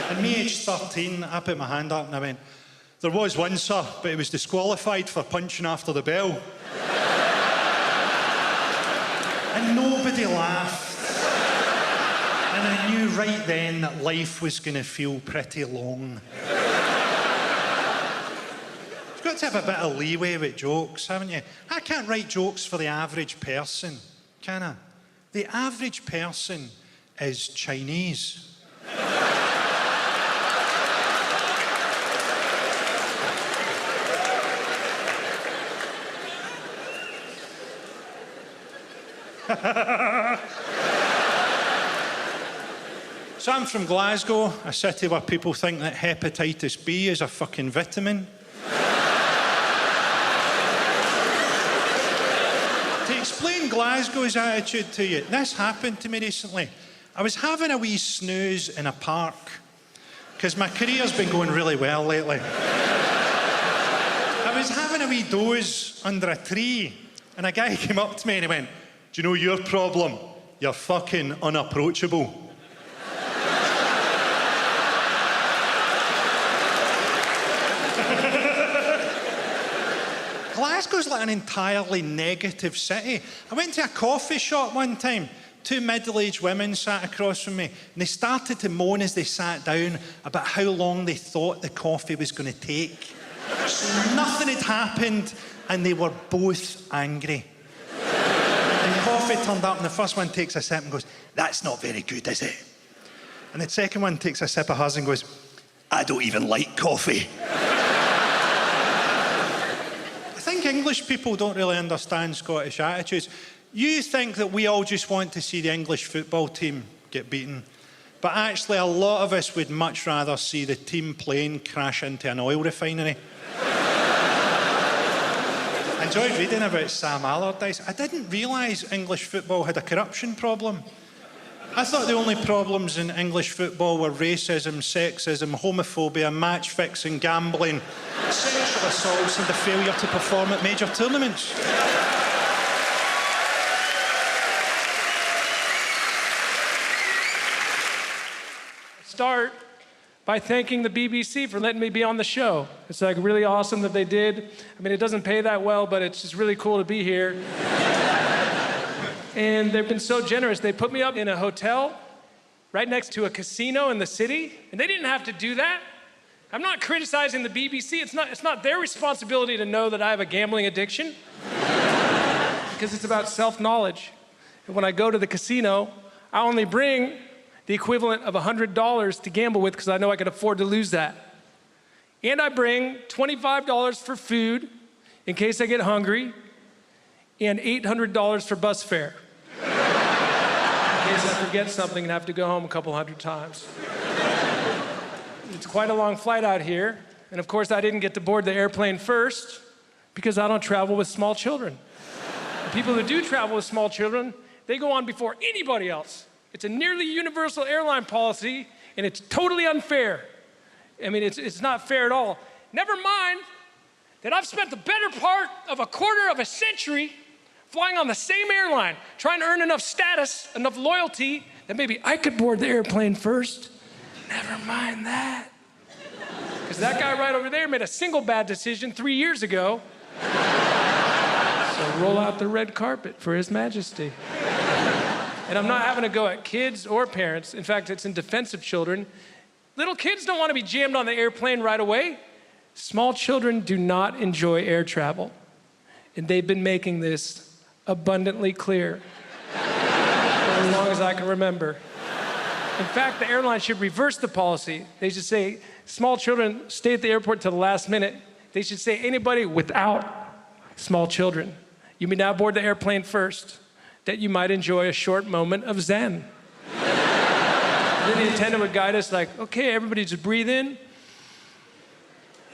And me, aged 13, I put my hand up and I went, there was one, sir, but he was disqualified for punching after the bell. And nobody laughed. And I knew right then that life was going to feel pretty long. You've got to have a bit of leeway with jokes, haven't you? I can't write jokes for the average person, can I? The average person is Chinese. So I'm from Glasgow, a city where people think that hepatitis B is a fucking vitamin. To explain Glasgow's attitude to you, this happened to me recently. I was having a wee snooze in a park, because my career's been going really well lately. I was having a wee doze under a tree, and a guy came up to me and he went, do you know your problem? You're fucking unapproachable. Glasgow's like an entirely negative city. I went to a coffee shop one time. Two middle-aged women sat across from me, and they started to moan as they sat down about how long they thought the coffee was going to take. So nothing had happened, and they were both angry. And coffee turned up, and the first one takes a sip and goes, "That's not very good, is it?" And the second one takes a sip of hers and goes, "I don't even like coffee." I think English people don't really understand Scottish attitudes. You think that we all just want to see the English football team get beaten. But actually, a lot of us would much rather see the team playing crash into an oil refinery. I enjoyed reading about Sam Allardyce. I didn't realise English football had a corruption problem. I thought the only problems in English football were racism, sexism, homophobia, match fixing, gambling, sexual assaults, and the failure to perform at major tournaments. Start by thanking the BBC for letting me be on the show. It's like really awesome that they did. I mean, it doesn't pay that well, but it's just really cool to be here. And they've been so generous. They put me up in a hotel right next to a casino in the city, and they didn't have to do that. I'm not criticizing the BBC. It's not their responsibility to know that I have a gambling addiction, because it's about self-knowledge. And when I go to the casino, I only bring the equivalent of $100 to gamble with, because I know I can afford to lose that. And I bring $25 for food in case I get hungry, and $800 for bus fare in case I forget something and have to go home a couple hundred times. It's quite a long flight out here, and of course I didn't get to board the airplane first because I don't travel with small children. The people who do travel with small children, they go on before anybody else. It's a nearly universal airline policy, and it's totally unfair. I mean, it's not fair at all. Never mind that I've spent the better part of a quarter of a century flying on the same airline, trying to earn enough status, enough loyalty, that maybe I could board the airplane first. Never mind that. Because that guy right over there made a single bad decision 3 years ago. So roll out the red carpet for His Majesty. And I'm not having to go at kids or parents. In fact, it's in defense of children. Little kids don't want to be jammed on the airplane right away. Small children do not enjoy air travel. And they've been making this abundantly clear for as long as I can remember. In fact, the airline should reverse the policy. They should say, small children stay at the airport till the last minute. They should say, anybody without small children, you may now board the airplane first, that you might enjoy a short moment of Zen. Then the attendant would guide us like, okay, everybody just breathe in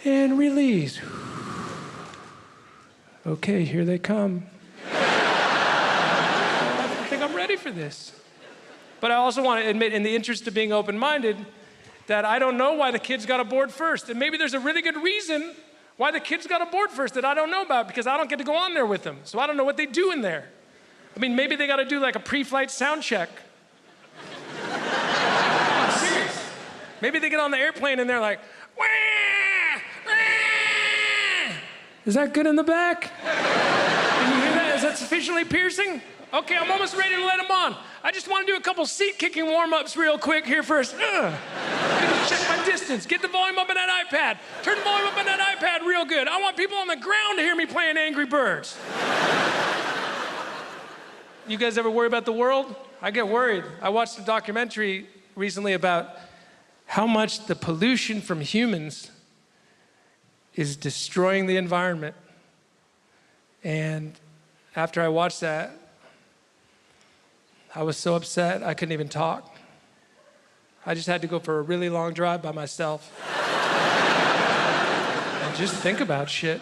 and release. Okay, here they come. I think I'm ready for this. But I also want to admit, in the interest of being open-minded, that I don't know why the kids got aboard first. And maybe there's a really good reason why the kids got aboard first that I don't know about, because I don't get to go on there with them. So I don't know what they do in there. I mean, maybe they got to do like a pre-flight sound check. I'm serious. Maybe they get on the airplane and they're like, wah, wah. Is that good in the back? Can you hear that? Is that sufficiently piercing? Okay, I'm almost ready to let them on. I just want to do a couple seat kicking warm-ups real quick here first. Let me just check my distance. Get the volume up on that iPad. Turn the volume up on that iPad real good. I want people on the ground to hear me playing Angry Birds. You guys ever worry about the world? I get worried. I watched a documentary recently about how much the pollution from humans is destroying the environment. And after I watched that, I was so upset I couldn't even talk. I just had to go for a really long drive by myself and just think about shit.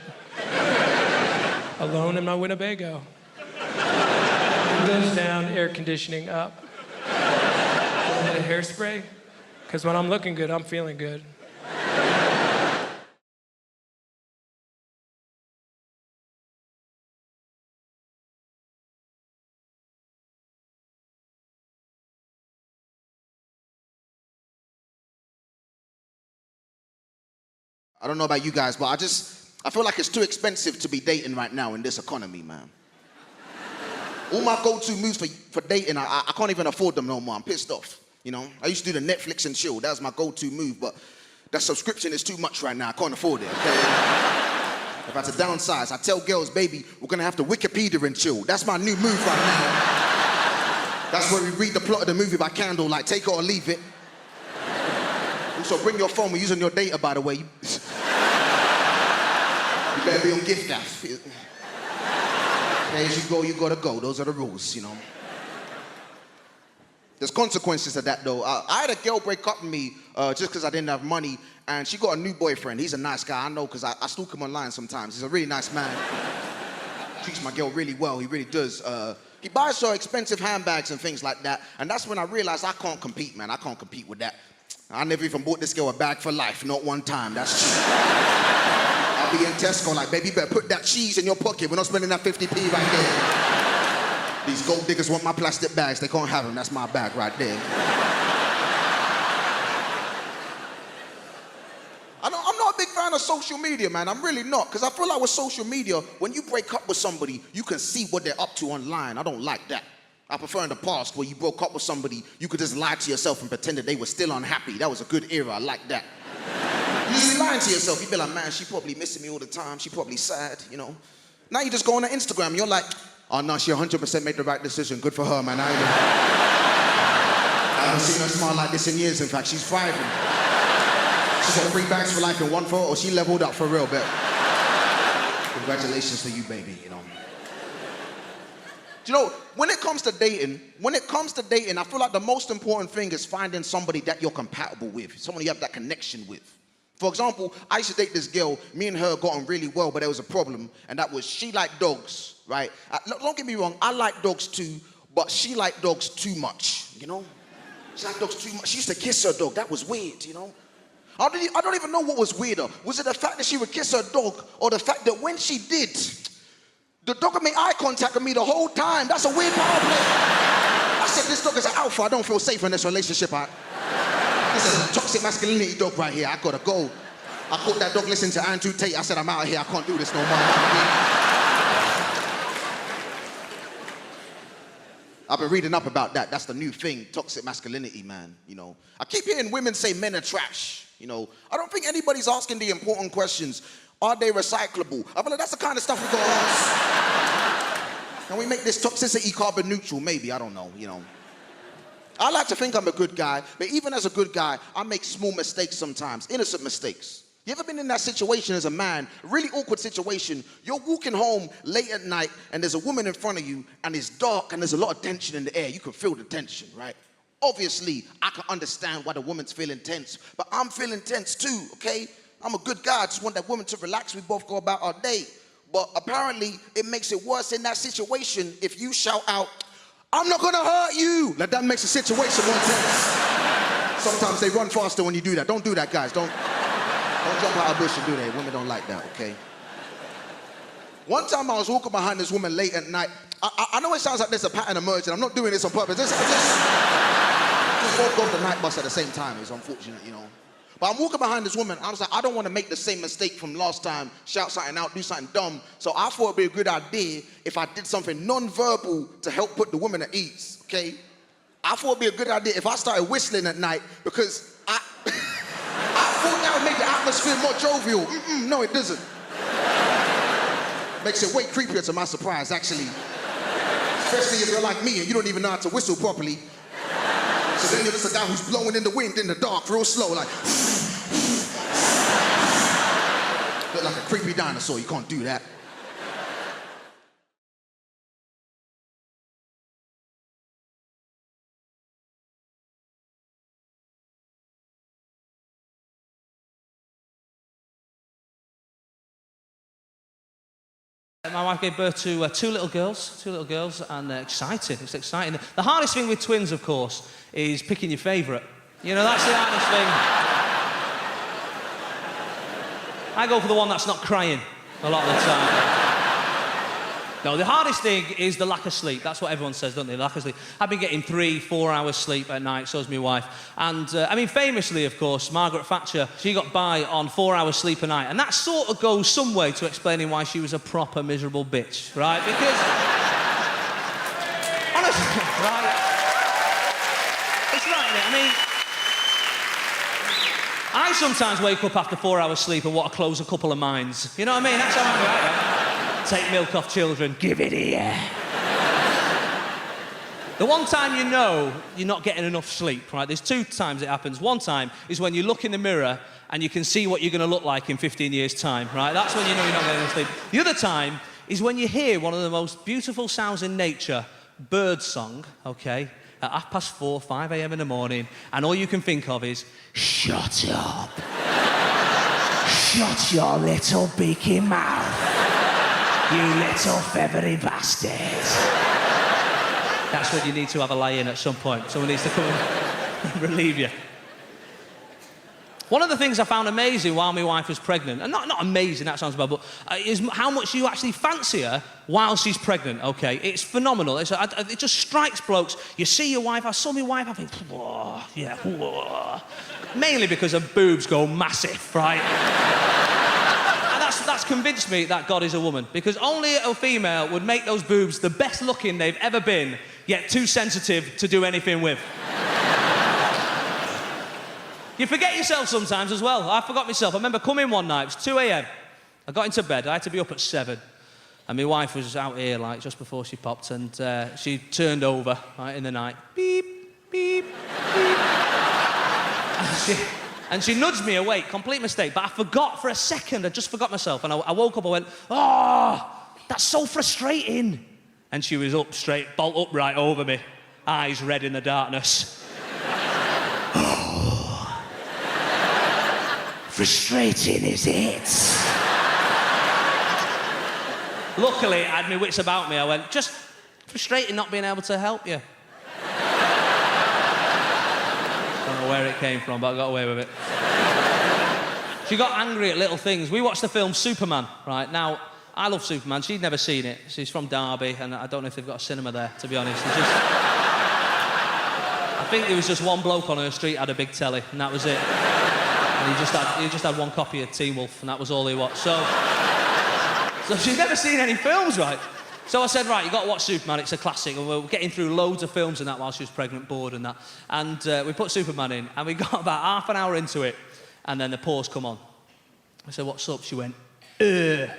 Alone in my Winnebago. Windows down, air conditioning up. A little bit of hairspray, because when I'm looking good, I'm feeling good. I don't know about you guys, but I just I feel like it's too expensive to be dating right now in this economy, man. All my go-to moves for dating, I can't even afford them no more. I'm pissed off, you know? I used to do the Netflix and chill. That was my go-to move, but that subscription is too much right now. I can't afford it, okay? If I had to downsize, I tell girls, baby, we're gonna have to Wikipedia and chill. That's my new move right now. That's where we read the plot of the movie by candlelight. Take it or leave it. Also, bring your phone. We're using your data, by the way. You better be on gift app. Okay, as you go, you gotta go. Those are the rules, you know. There's consequences to that, though. I had a girl break up with me just because I didn't have money, and she got a new boyfriend. He's a nice guy, I know, because I stalk him online sometimes. He's a really nice man. Treats my girl really well, he really does. He buys her expensive handbags and things like that, and that's when I realized I can't compete, man. I can't compete with that. I never even bought this girl a bag for life, not one time. That's cheap. I'll be in Tesco like, baby, you better put that cheese in your pocket. We're not spending that 50p right there. These gold diggers want my plastic bags. They can't have them. That's my bag right there. I'm not a big fan of social media, man. I'm really not. Because I feel like with social media, when you break up with somebody, you can see what they're up to online. I don't like that. I prefer in the past where you broke up with somebody, you could just lie to yourself and pretend that they were still unhappy. That was a good era. I like that. You just be lying to yourself. You be like, man, she probably missing me all the time. She probably sad, you know. Now you just go on her Instagram and you're like, oh no, she 100% made the right decision. Good for her, man. I haven't seen her smile like this in years. In fact, she's thriving. She's got 3 bags for life in one photo. She leveled up for real, but congratulations to you, baby, you know. Do you know, when it comes to dating, I feel like the most important thing is finding somebody that you're compatible with, someone you have that connection with. For example, I used to date this girl, me and her got on really well, but there was a problem, and that was she liked dogs, right? Don't get me wrong, I like dogs too, but she liked dogs too much, you know? She liked dogs too much. She used to kiss her dog. That was weird, you know? I don't even know what was weirder. Was it the fact that she would kiss her dog, or the fact that when she did, the dog would make eye contact with me the whole time? That's a weird power play. I said, this dog is an alpha. I don't feel safe in this relationship. This is a toxic masculinity dog right here. I gotta go. I caught that dog listening to Andrew Tate. I said, I'm out of here. I can't do this no more. I've been reading up about that. That's the new thing, toxic masculinity, man. You know, I keep hearing women say men are trash. You know, I don't think anybody's asking the important questions. Are they recyclable? I feel like that's the kind of stuff we gotta ask. Can we make this toxicity carbon neutral? Maybe, I don't know, you know. I like to think I'm a good guy, but even as a good guy, I make small mistakes sometimes, innocent mistakes. You ever been in that situation as a man, a really awkward situation, you're walking home late at night and there's a woman in front of you and it's dark and there's a lot of tension in the air. You can feel the tension, right? Obviously, I can understand why the woman's feeling tense, but I'm feeling tense too, okay? I'm a good guy, I just want that woman to relax, we both go about our day. But apparently, it makes it worse in that situation if you shout out, I'm not gonna hurt you! Like that makes the situation more tense. Sometimes they run faster when you do that. Don't do that, guys. Don't jump out of bush and do that. Women don't like that, okay? One time I was walking behind this woman late at night. I know it sounds like there's a pattern emerging. I'm not doing this on purpose. Just both go off the night bus at the same time. It's unfortunate, you know. But I'm walking behind this woman. I was like, I don't want to make the same mistake from last time, shout something out, do something dumb. So I thought it'd be a good idea if I did something non-verbal to help put the woman at ease, okay? I thought it'd be a good idea if I started whistling at night because I thought that would make the atmosphere more jovial. No, it doesn't. Makes it way creepier to my surprise, actually. Especially if you're like me and you don't even know how to whistle properly. So then you're just a guy who's blowing in the wind in the dark real slow, like. Look like a creepy dinosaur, you can't do that. My wife gave birth to two little girls, and exciting. It's exciting. The hardest thing with twins, of course, is picking your favourite. You know, that's the hardest thing. I go for the one that's not crying a lot of the time. No, the hardest thing is the lack of sleep. That's what everyone says, don't they? The lack of sleep. I've been getting 3-4 hours sleep at night, so's my wife. And, I mean, famously, of course, Margaret Thatcher, she got by on 4 hours sleep a night. And that sort of goes some way to explaining why she was a proper miserable bitch, right? Because, honestly, right? It's right, isn't it? I mean, I sometimes wake up after 4 hours sleep and want to close a couple of minds. You know what I mean? That's how I'm right? Take milk off children, give it here. The one time you know you're not getting enough sleep, right? There's 2 times it happens. One time is when you look in the mirror and you can see what you're going to look like in 15 years' time, right? That's when you know you're not getting enough sleep. The other time is when you hear one of the most beautiful sounds in nature, bird song, okay, at 4:30, 5 a.m. in the morning, and all you can think of is, shut up. Shut your little beaky mouth. You little feathery bastard. That's when you need to have a lie-in at some point. Someone needs to come and relieve you. One of the things I found amazing while my wife was pregnant, and not amazing, that sounds bad, but is how much you actually fancy her while she's pregnant, okay? It's phenomenal. It just strikes blokes. You see your wife, I saw my wife, I think, whoa, yeah, whoa. Mainly because her boobs go massive, right? That's convinced me that God is a woman, because only a female would make those boobs the best looking they've ever been, yet too sensitive to do anything with. You forget yourself sometimes as well. I forgot myself. I remember coming one night, it was 2 a.m. I got into bed, I had to be up at 7. And my wife was out here, like, just before she popped, and she turned over, right, in the night. Beep, beep, beep. And she nudged me awake, complete mistake, but I forgot for a second, I just forgot myself, and I woke up, I went, oh, that's so frustrating. And she was up straight, bolt upright over me, eyes red in the darkness. Oh, frustrating, is it? Luckily, I had my wits about me, I went, just frustrating not being able to help you. I don't know where it came from, but I got away with it. She got angry at little things. We watched the film Superman, right? Now, I love Superman. She'd never seen it. She's from Derby, and I don't know if they've got a cinema there, to be honest. I think there was just one bloke on her street had a big telly, and that was it. And he just had one copy of Teen Wolf, and that was all he watched. So she's never seen any films, right? So I said, right, you've got to watch Superman, it's a classic. And we were getting through loads of films and that while she was pregnant, bored and that. And we put Superman in, and we got about half an hour into it, and then the pause come on. I said, what's up? She went, I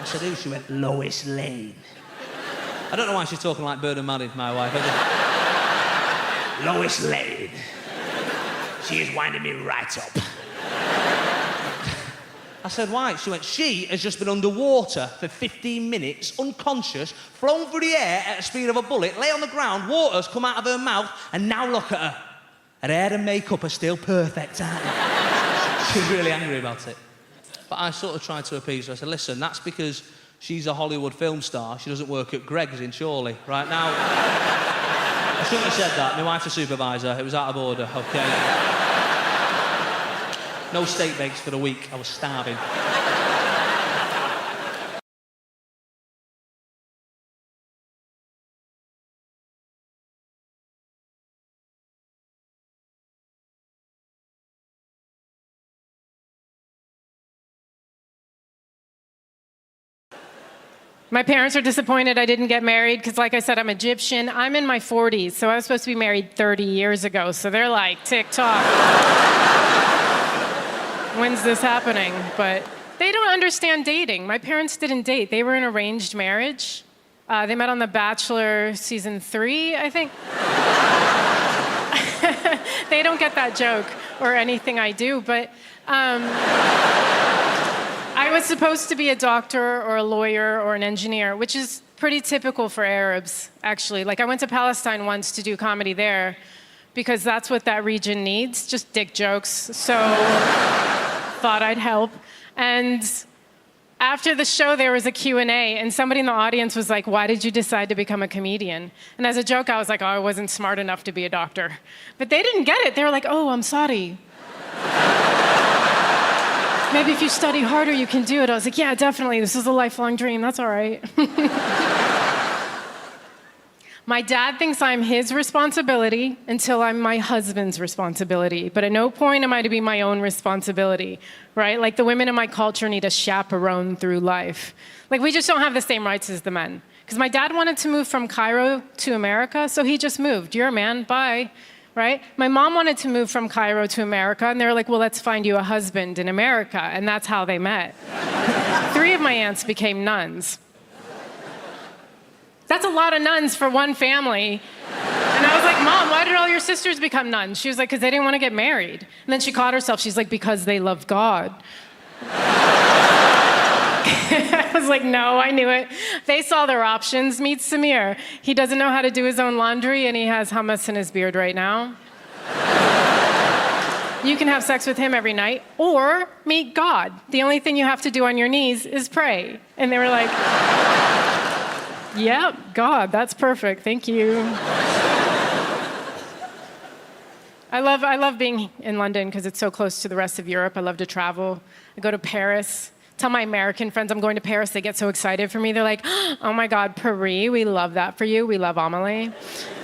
said, who? She went, Lois Lane. I don't know why she's talking like Bird and Maddie, my wife. Lois Lane. She is winding me right up. I said, why? She went, she has just been underwater for 15 minutes, unconscious, flown through the air at the speed of a bullet, lay on the ground, water's come out of her mouth, and now look at her. Her hair and makeup are still perfect, aren't they? She was really angry about it. But I sort of tried to appease her. I said, listen, that's because she's a Hollywood film star. She doesn't work at Greg's in Chorley. Right now, I shouldn't have said that. My wife's a supervisor. It was out of order, okay? No steak bakes for a week. I was starving. My parents are disappointed I didn't get married because, like I said, I'm Egyptian. I'm in my 40s, so I was supposed to be married 30 years ago. So they're like, tick-tock. When's this happening? But they don't understand dating. My parents didn't date. They were in arranged marriage. They met on The Bachelor season 3, I think. They don't get that joke or anything I do, but I was supposed to be a doctor or a lawyer or an engineer, which is pretty typical for Arabs, actually. Like, I went to Palestine once to do comedy there because that's what that region needs, just dick jokes. So thought I'd help. And after the show, there was a Q&A, and somebody in the audience was like, why did you decide to become a comedian? And as a joke, I was like, oh, I wasn't smart enough to be a doctor. But they didn't get it. They were like, oh, I'm sorry. maybe if you study harder, you can do it. I was like, yeah, definitely. This is a lifelong dream. That's all right. My dad thinks I'm his responsibility until I'm my husband's responsibility. But at no point am I to be my own responsibility, right? Like the women in my culture need a chaperone through life. Like we just don't have the same rights as the men. Because my dad wanted to move from Cairo to America, so he just moved. You're a man, bye, right? My mom wanted to move from Cairo to America, and they were like, well, let's find you a husband in America. And that's how they met. 3 of my aunts became nuns. That's a lot of nuns for one family. And I was like, Mom, why did all your sisters become nuns? She was like, because they didn't want to get married. And then she caught herself. She's like, because they love God. I was like, no, I knew it. They saw their options. Meet Samir. He doesn't know how to do his own laundry, and he has hummus in his beard right now. You can have sex with him every night, or meet God. The only thing you have to do on your knees is pray. And they were like, yep, God, that's perfect. Thank you. I love being in London because it's so close to the rest of Europe. I love to travel. I go to Paris. Tell my American friends I'm going to Paris. They get so excited for me. They're like, oh my God, Paris, we love that for you. We love Amelie.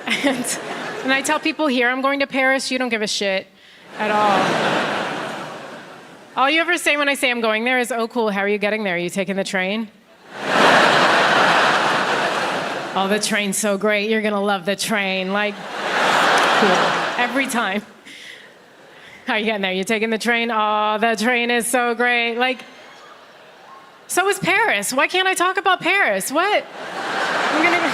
And I tell people here I'm going to Paris. You don't give a shit at all. All you ever say when I say I'm going there is, oh, cool, how are you getting there? Are you taking the train? Oh, the train's so great. You're gonna love the train. Like, cool. Every time. How are you getting there? You taking the train? Oh, the train is so great. Like, so is Paris. Why can't I talk about Paris? What? I'm gonna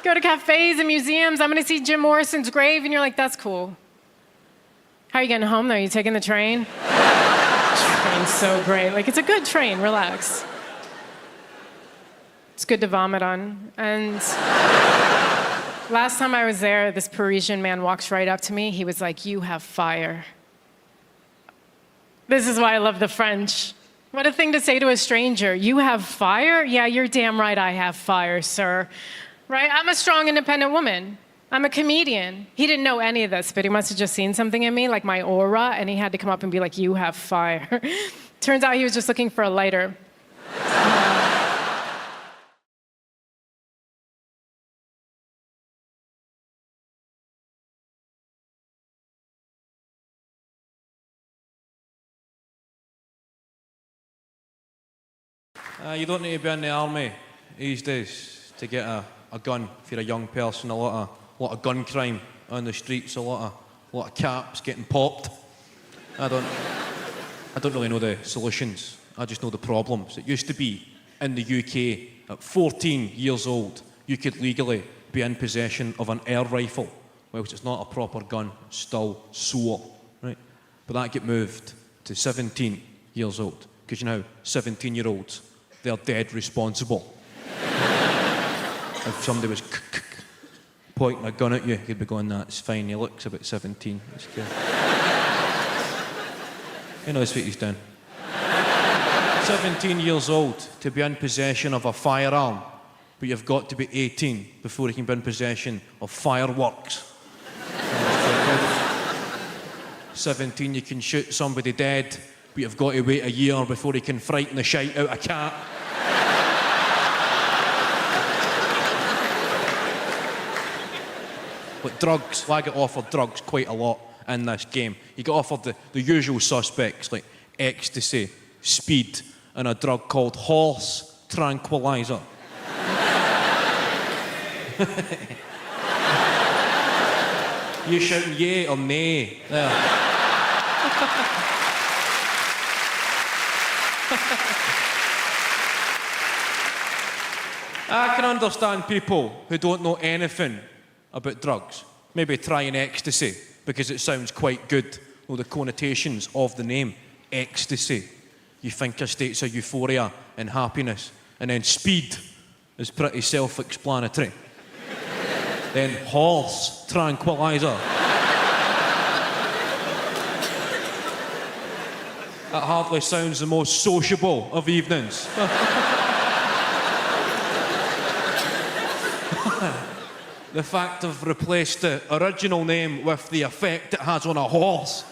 go to cafes and museums. I'm gonna see Jim Morrison's grave, and you're like, that's cool. How are you getting home, though? You taking the train? Train's so great. Like, it's a good train. Relax. It's good to vomit on. And last time I was there, this Parisian man walks right up to me. He was like, you have fire. This is why I love the French. What a thing to say to a stranger. You have fire? Yeah, you're damn right I have fire, sir. Right? I'm a strong, independent woman. I'm a comedian. He didn't know any of this, but he must have just seen something in me, like my aura, and he had to come up and be like, you have fire. Turns out he was just looking for a lighter. You don't need to be in the army these days to get a gun if you're a young person. A lot of gun crime on the streets, a lot of caps getting popped. I don't really know the solutions. I just know the problems. It used to be in the UK at 14 years old you could legally be in possession of an air rifle. Well, it's not a proper gun, it's still SWAT, right? But that get moved to 17 years old because you know 17-year-olds. They're dead responsible. If somebody was pointing a gun at you, you'd be going, that's fine, he looks about 17. It's good. He knows what he's done. 17 years old to be in possession of a firearm, but you've got to be 18 before you can be in possession of fireworks. 17, you can shoot somebody dead, but you've got to wait a year before you can frighten the shite out of a cat. But drugs, I get offered drugs quite a lot in this game. You get offered the usual suspects like ecstasy, speed, and a drug called horse tranquilizer. You shouting yay or nay? There. I can understand people who don't know anything about drugs. Maybe trying ecstasy because it sounds quite good. Well, the connotations of the name, ecstasy. You think of states of euphoria and happiness. And then speed is pretty self-explanatory. Then horse tranquilizer. That hardly sounds the most sociable of evenings. The fact I've replaced the original name with the effect it has on a horse.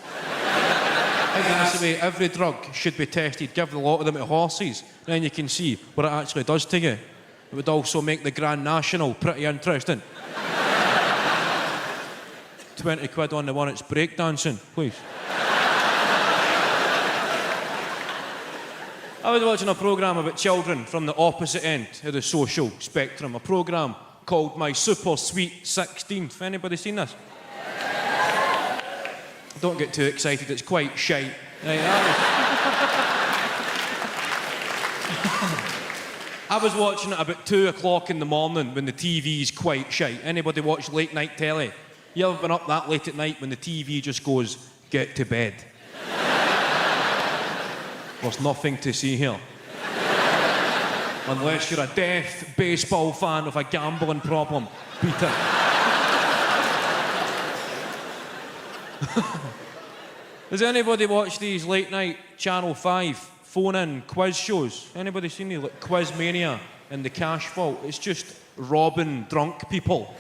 I think that's the way every drug should be tested. Give a lot of them to horses, then you can see what it actually does to you. It would also make the Grand National pretty interesting. 20 quid on the one that's breakdancing, please. I was watching a programme about children from the opposite end of the social spectrum. A programme called My Super Sweet 16th. Anybody seen this? Don't get too excited, it's quite shite. Right, I was watching it about 2 o'clock in the morning when the TV's quite shite. Anybody watch late night telly? You ever been up that late at night when the TV just goes, get to bed? There's nothing to see here. Unless you're a deaf baseball fan with a gambling problem. Peter. Has anybody watched these late night Channel 5 phone-in quiz shows? Anybody seen these, like Quiz Mania and The Cash Vault? It's just robbing drunk people.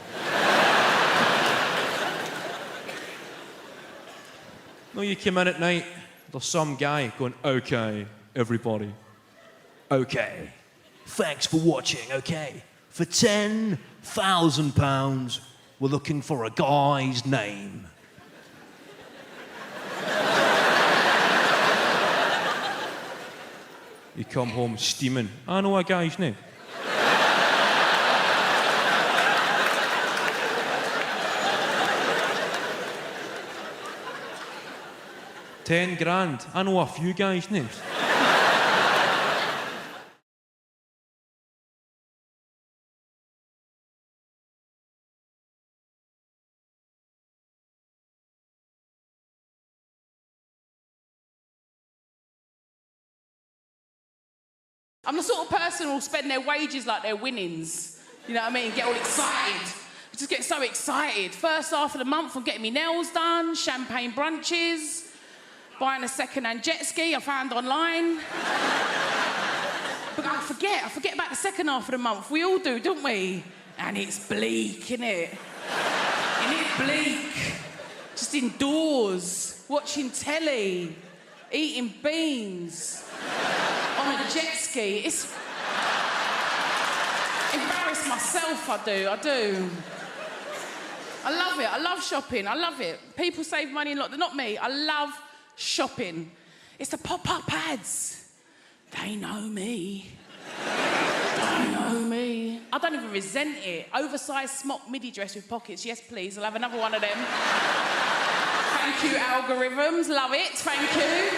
No, you come in at night, there's some guy going, okay, everybody, okay, thanks for watching, okay. For £10,000, we're looking for a guy's name. You come home steaming, I know a guy's name. £10,000. I know a few guys' names. I'm the sort of person who'll spend their wages like their winnings. You know what I mean? Get all excited. I just get so excited. First half of the month, I'm getting my nails done, champagne brunches, buying a second-hand jet ski I found online. But I forget about the second half of the month. We all do, don't we? And it's bleak, innit? Isn't it bleak? Just indoors, watching telly, eating beans, on a jet ski. It's... embarrass myself, I do. I love it, I love shopping, I love it. People save money a lot, they're not me. I love shopping. It's the pop-up ads. They know me. They know me. I don't even resent it. Oversized smock midi dress with pockets. Yes, please. I'll have another one of them. Thank you, algorithms. Love it. Thank you.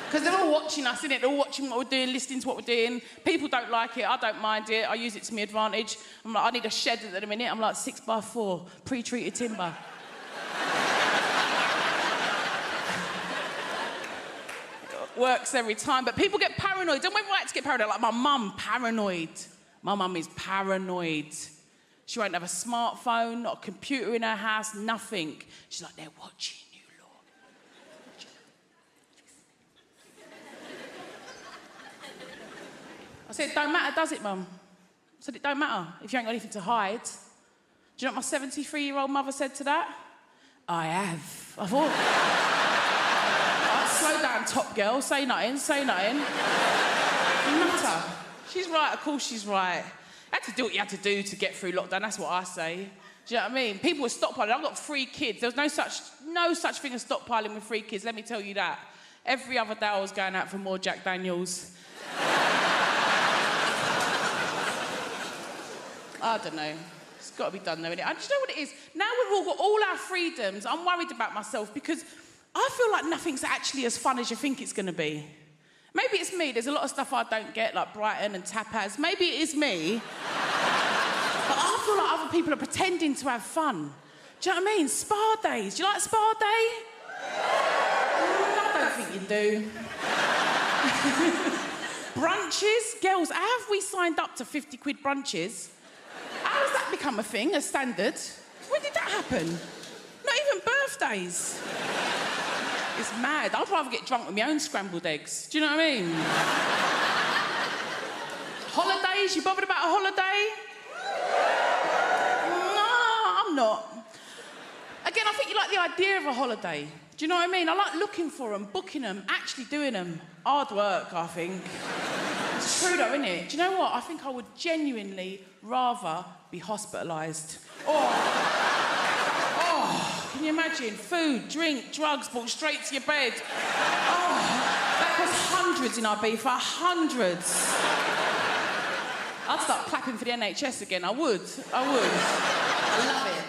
Because they're all watching us, innit? They're all watching what we're doing, listening to what we're doing. People don't like it. I don't mind it. I use it to my advantage. I'm like, I need a shed at the minute. I'm like 6x4, pre-treated timber. Works every time, but people get paranoid. Don't we right to get paranoid? Like my mum, paranoid. My mum is paranoid. She won't have a smartphone, not a computer in her house, nothing. She's like, they're watching you, Lord. I said, it don't matter, does it, Mum? I said, it don't matter if you ain't got anything to hide. Do you know what my 73-year-old mother said to that? I have. I thought... slow down, top girl. Say nothing, say nothing. Nutter. She's right, of course she's right. You had to do what you had to do to get through lockdown, that's what I say. Do you know what I mean? People were stockpiling. I've got 3 kids. There was no such thing as stockpiling with 3 kids, let me tell you that. Every other day I was going out for more Jack Daniels. I don't know. It's got to be done, though, innit? I just know what it is. Now we've all got all our freedoms, I'm worried about myself because I feel like nothing's actually as fun as you think it's going to be. Maybe it's me. There's a lot of stuff I don't get, like Brighton and tapas. Maybe it is me. But I feel like other people are pretending to have fun. Do you know what I mean? Spa days. Do you like spa day? I don't think you do. Brunches? Girls, how have we signed up to 50 quid brunches? How has that become a thing, a standard? When did that happen? Not even birthdays. It's mad. I'd rather get drunk with my own scrambled eggs. Do you know what I mean? Holidays? You bothered about a holiday? No, I'm not. Again, I think you like the idea of a holiday. Do you know what I mean? I like looking for them, booking them, actually doing them. Hard work, I think. It's true though, isn't it? Do you know what? I think I would genuinely rather be hospitalised. Can you imagine? Food, drink, drugs brought straight to your bed. That costs hundreds in Ibiza, hundreds. I'd start clapping for the NHS again, I would. I love it.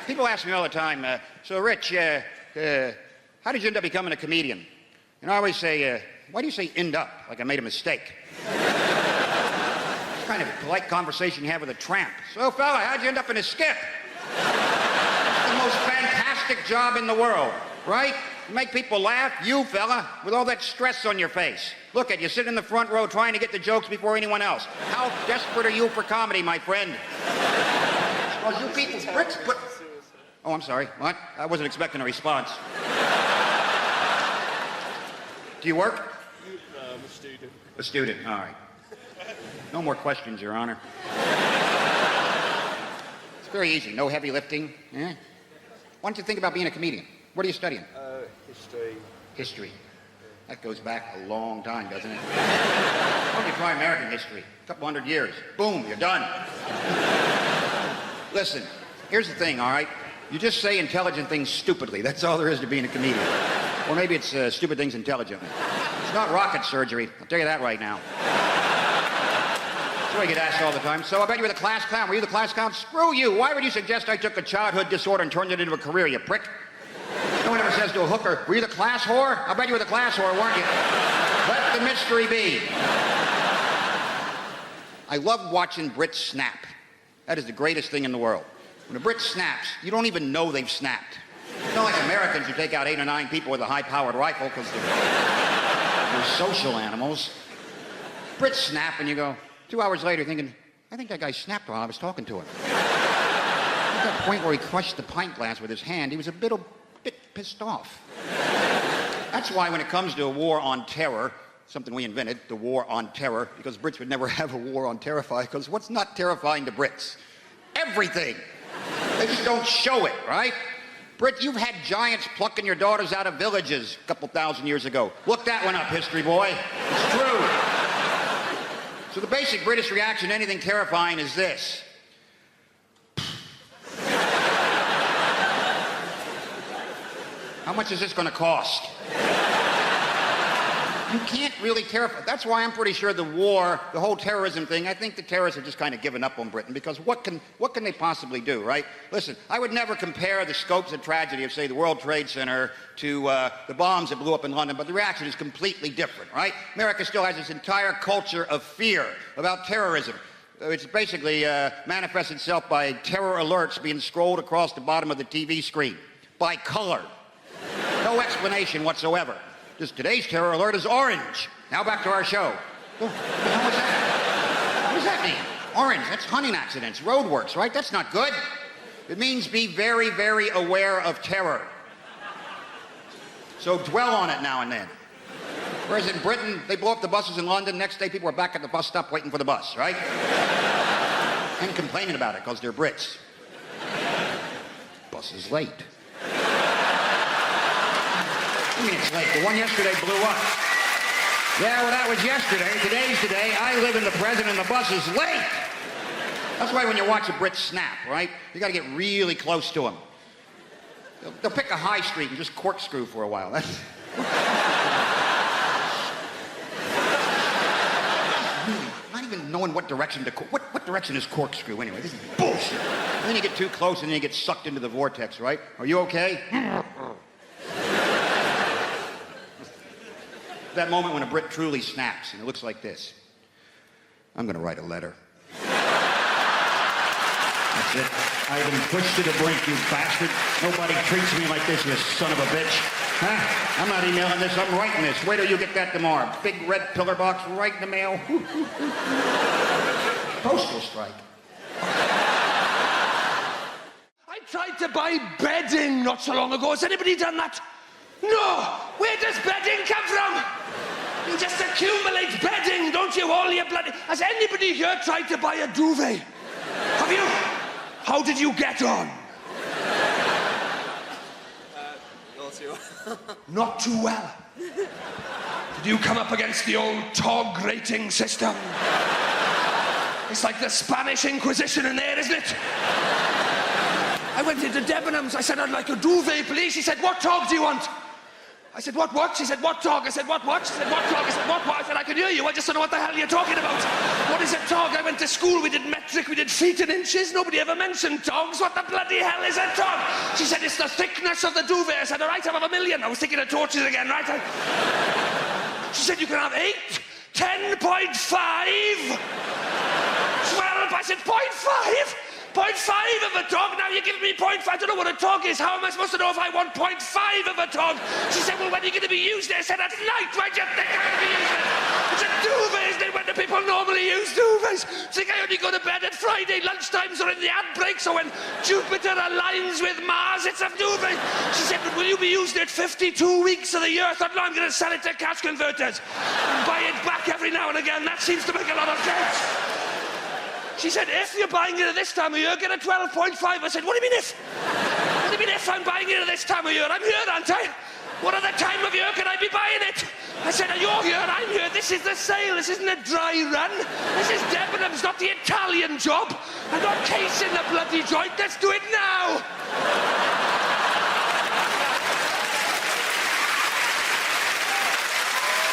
People ask me all the time, so Rich, how did you end up becoming a comedian? And I always say, why do you say end up, like I made a mistake? It's kind of a polite conversation you have with a tramp. So fella, how'd you end up in a skip? It's the most fantastic job in the world, right? You make people laugh, you fella, with all that stress on your face. Look at you, sit in the front row trying to get the jokes before anyone else. How desperate are you for comedy, my friend? Well, you people, Rich, but... Oh, I'm sorry. What? I wasn't expecting a response. Do you work? I'm a student. A student, all right. No more questions, Your Honor. It's very easy. No heavy lifting. Yeah? Why don't you think about being a comedian? What are you studying? History. History. That goes back a long time, doesn't it? Why don't you try American history? A couple hundred years. Boom, you're done. Listen, here's the thing, all right? You just say intelligent things stupidly. That's all there is to being a comedian. Or maybe it's stupid things intelligently. It's not rocket surgery. I'll tell you that right now. That's what I get asked all the time. So I bet you were the class clown. Were you the class clown? Screw you. Why would you suggest I took a childhood disorder and turned it into a career, you prick? No one ever says to a hooker, were you the class whore? I bet you were the class whore, weren't you? Let the mystery be. I love watching Brits snap. That is the greatest thing in the world. When a Brit snaps, you don't even know they've snapped. It's not like Americans who take out 8 or 9 people with a high-powered rifle because they're social animals. Brits snap and you go, 2 hours later thinking, I think that guy snapped while I was talking to him. At that point where he crushed the pint glass with his hand, he was a bit pissed off. That's why when it comes to a war on terror, something we invented, the war on terror, because Brits would never have a war on terrify, because what's not terrifying to Brits? Everything. They just don't show it, right? Brit, you've had giants plucking your daughters out of villages a couple thousand years ago. Look that one up, history boy. It's true. So the basic British reaction to anything terrifying is this. How much is this going to cost? You can't really terrify. That's why I'm pretty sure the war, the whole terrorism thing, I think the terrorists have just kind of given up on Britain, because what can they possibly do, right? Listen, I would never compare the scopes of tragedy of, say, the World Trade Center to the bombs that blew up in London, but the reaction is completely different, right? America still has this entire culture of fear about terrorism. It's basically manifests itself by terror alerts being scrolled across the bottom of the TV screen by color. No explanation whatsoever. Just today's terror alert is orange. Now back to our show. What the hell was that? What does that mean? Orange, that's hunting accidents, roadworks, right? That's not good. It means be very, very aware of terror. So dwell on it now and then. Whereas in Britain, they blow up the buses in London. Next day, people are back at the bus stop waiting for the bus, right? And complaining about it because they're Brits. Bus is late. I mean, it's late. The one yesterday blew up. Yeah, well, that was yesterday. Today's today. I live in the present and the bus is late. That's why when you watch a Brit snap, right, you got to get really close to them. They'll pick a high street and just corkscrew for a while. That's... Not even knowing what direction to... What direction is corkscrew anyway? This is bullshit. And then you get too close and then you get sucked into the vortex, right? Are you okay? That moment when a Brit truly snaps, and it looks like this. I'm going to write a letter. That's it. I've been pushed to the brink, you bastard. Nobody treats me like this, you son of a bitch. Huh? I'm not emailing this, I'm writing this. Wait till you get that tomorrow. Big red pillar box right in the mail. Postal strike. I tried to buy bedding not so long ago. Has anybody done that? No! Where does bedding come from? You just accumulate bedding, don't you? All your bloody... Has anybody here tried to buy a duvet? Have you? How did you get on? Not too well. Not too well. Did you come up against the old TOG rating system? It's like the Spanish Inquisition in there, isn't it? I went into Debenhams. I said, I'd like a duvet, please. She said, what TOG do you want? I said, what? She said, what TOG? I said, what? She said, what TOG? I said, what? I said, I can hear you. I just don't know what the hell you're talking about. What is a TOG? I went to school. We did metric. We did feet and inches. Nobody ever mentioned TOGs. What the bloody hell is a TOG? She said, it's the thickness of the duvet. I said, all right, I'll have 1,000,000. I was thinking of torches again, right? She said, you can have 8, 10.5, 12. I said, 0.5? 0.5 of a TOG? Now you're giving me 0.5. I don't know what a TOG is. How am I supposed to know if I want 0.5 of a TOG? She said, well, when are you going to be used? I said, at night. Why do you think I'm going to be used it? It's a duvet, isn't it? When do people normally use duvets? Think I only go to bed at Friday lunchtimes or in the ad breaks or when Jupiter aligns with Mars? It's a duvet. She said, but will you be using it 52 weeks of the year? I thought, no, I'm going to sell it to cash converters and buy it back every now and again. That seems to make a lot of sense. She said, if you're buying it at this time of year, get a 12.5. I said, what do you mean if? What do you mean if I'm buying it at this time of year? I'm here, aren't I? What other time of year can I be buying it? I said, you're here, I'm here. This is the sale. This isn't a dry run. This is Debenhams, not the Italian job. I'm not casing the bloody joint. Let's do it now.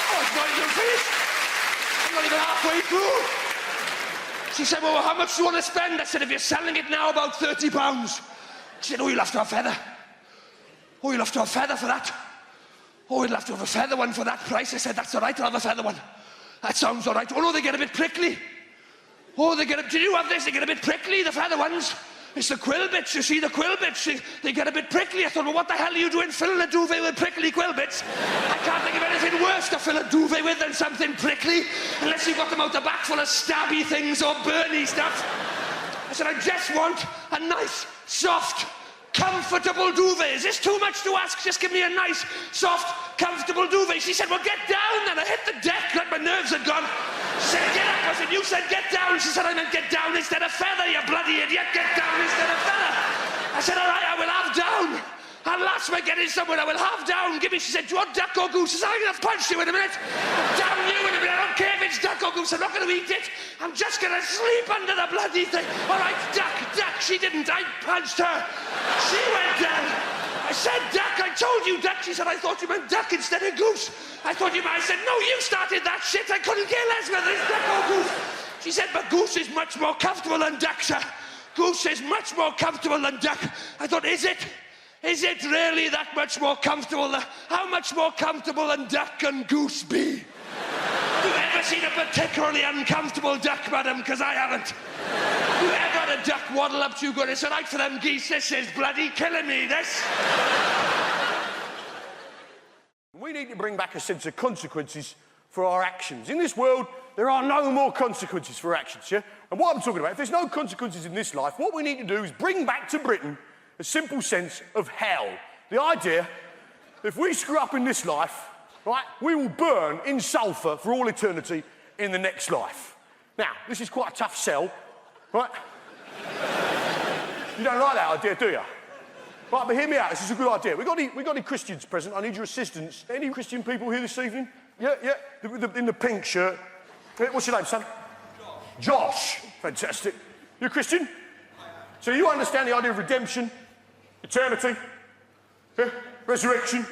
Oh, it's not even finished. I'm not even halfway through. She said, well, how much do you want to spend? I said, if you're selling it now, about £30. She said, oh, you'll have to have feather. Oh, you'll have to have feather for that. Oh, you'll have to have a feather one for that price. I said, that's all right, I'll have a feather one. That sounds all right. Oh, no, they get a bit prickly. Oh, did you have this? They get a bit prickly, the feather ones. It's the quill bits, you see, the quill bits. They get a bit prickly. I thought, well, what the hell are you doing filling a duvet with prickly quill bits? I can't think of anything worse to fill a duvet with than something prickly, unless you've got them out the back full of stabby things or burny stuff. I said, I just want a nice, soft, comfortable duvet. Is this too much to ask? Just give me a nice, soft, comfortable duvet. She said, well, get down then. I hit the deck like my nerves had gone. She said, get up. I said, you said get down. She said, I meant get down instead of feather, you bloody idiot. Get down instead of feather. I said, all right, I will have down. At last we're getting somewhere. I will have down. Give me, she said, do you want duck or goose? I said, I'm going to punch you in a minute. Down you in a minute. I don't care if it's duck or goose. I'm not going to eat it. I'm just going to sleep under the bloody thing. All right, duck. She didn't. I punched her. She went down. I said duck. I told you duck. She said, I thought you meant duck instead of goose. I thought you meant... I said, no, you started that shit. I couldn't care less whether it's duck or goose. She said, but goose is much more comfortable than duck, sir. Goose is much more comfortable than duck. I thought, is it? Is it really that much more comfortable? How much more comfortable than duck and goose be? Have you ever seen a particularly uncomfortable duck, madam? Because I haven't. Have you ever had a duck waddle up to you going, it's all right for them geese, this is bloody killing me, this. We need to bring back a sense of consequences for our actions. In this world, there are no more consequences for actions, yeah? And what I'm talking about, if there's no consequences in this life, what we need to do is bring back to Britain a simple sense of hell. The idea, if we screw up in this life, right, we will burn in sulphur for all eternity in the next life. Now, this is quite a tough sell, right? You don't like that idea, do you? Right, but hear me out, this is a good idea. We got any Christians present? I need your assistance. Any Christian people here this evening? Yeah, in the pink shirt. What's your name, son? Josh. Fantastic. You're a Christian? So you understand the idea of redemption, eternity, yeah? Resurrection,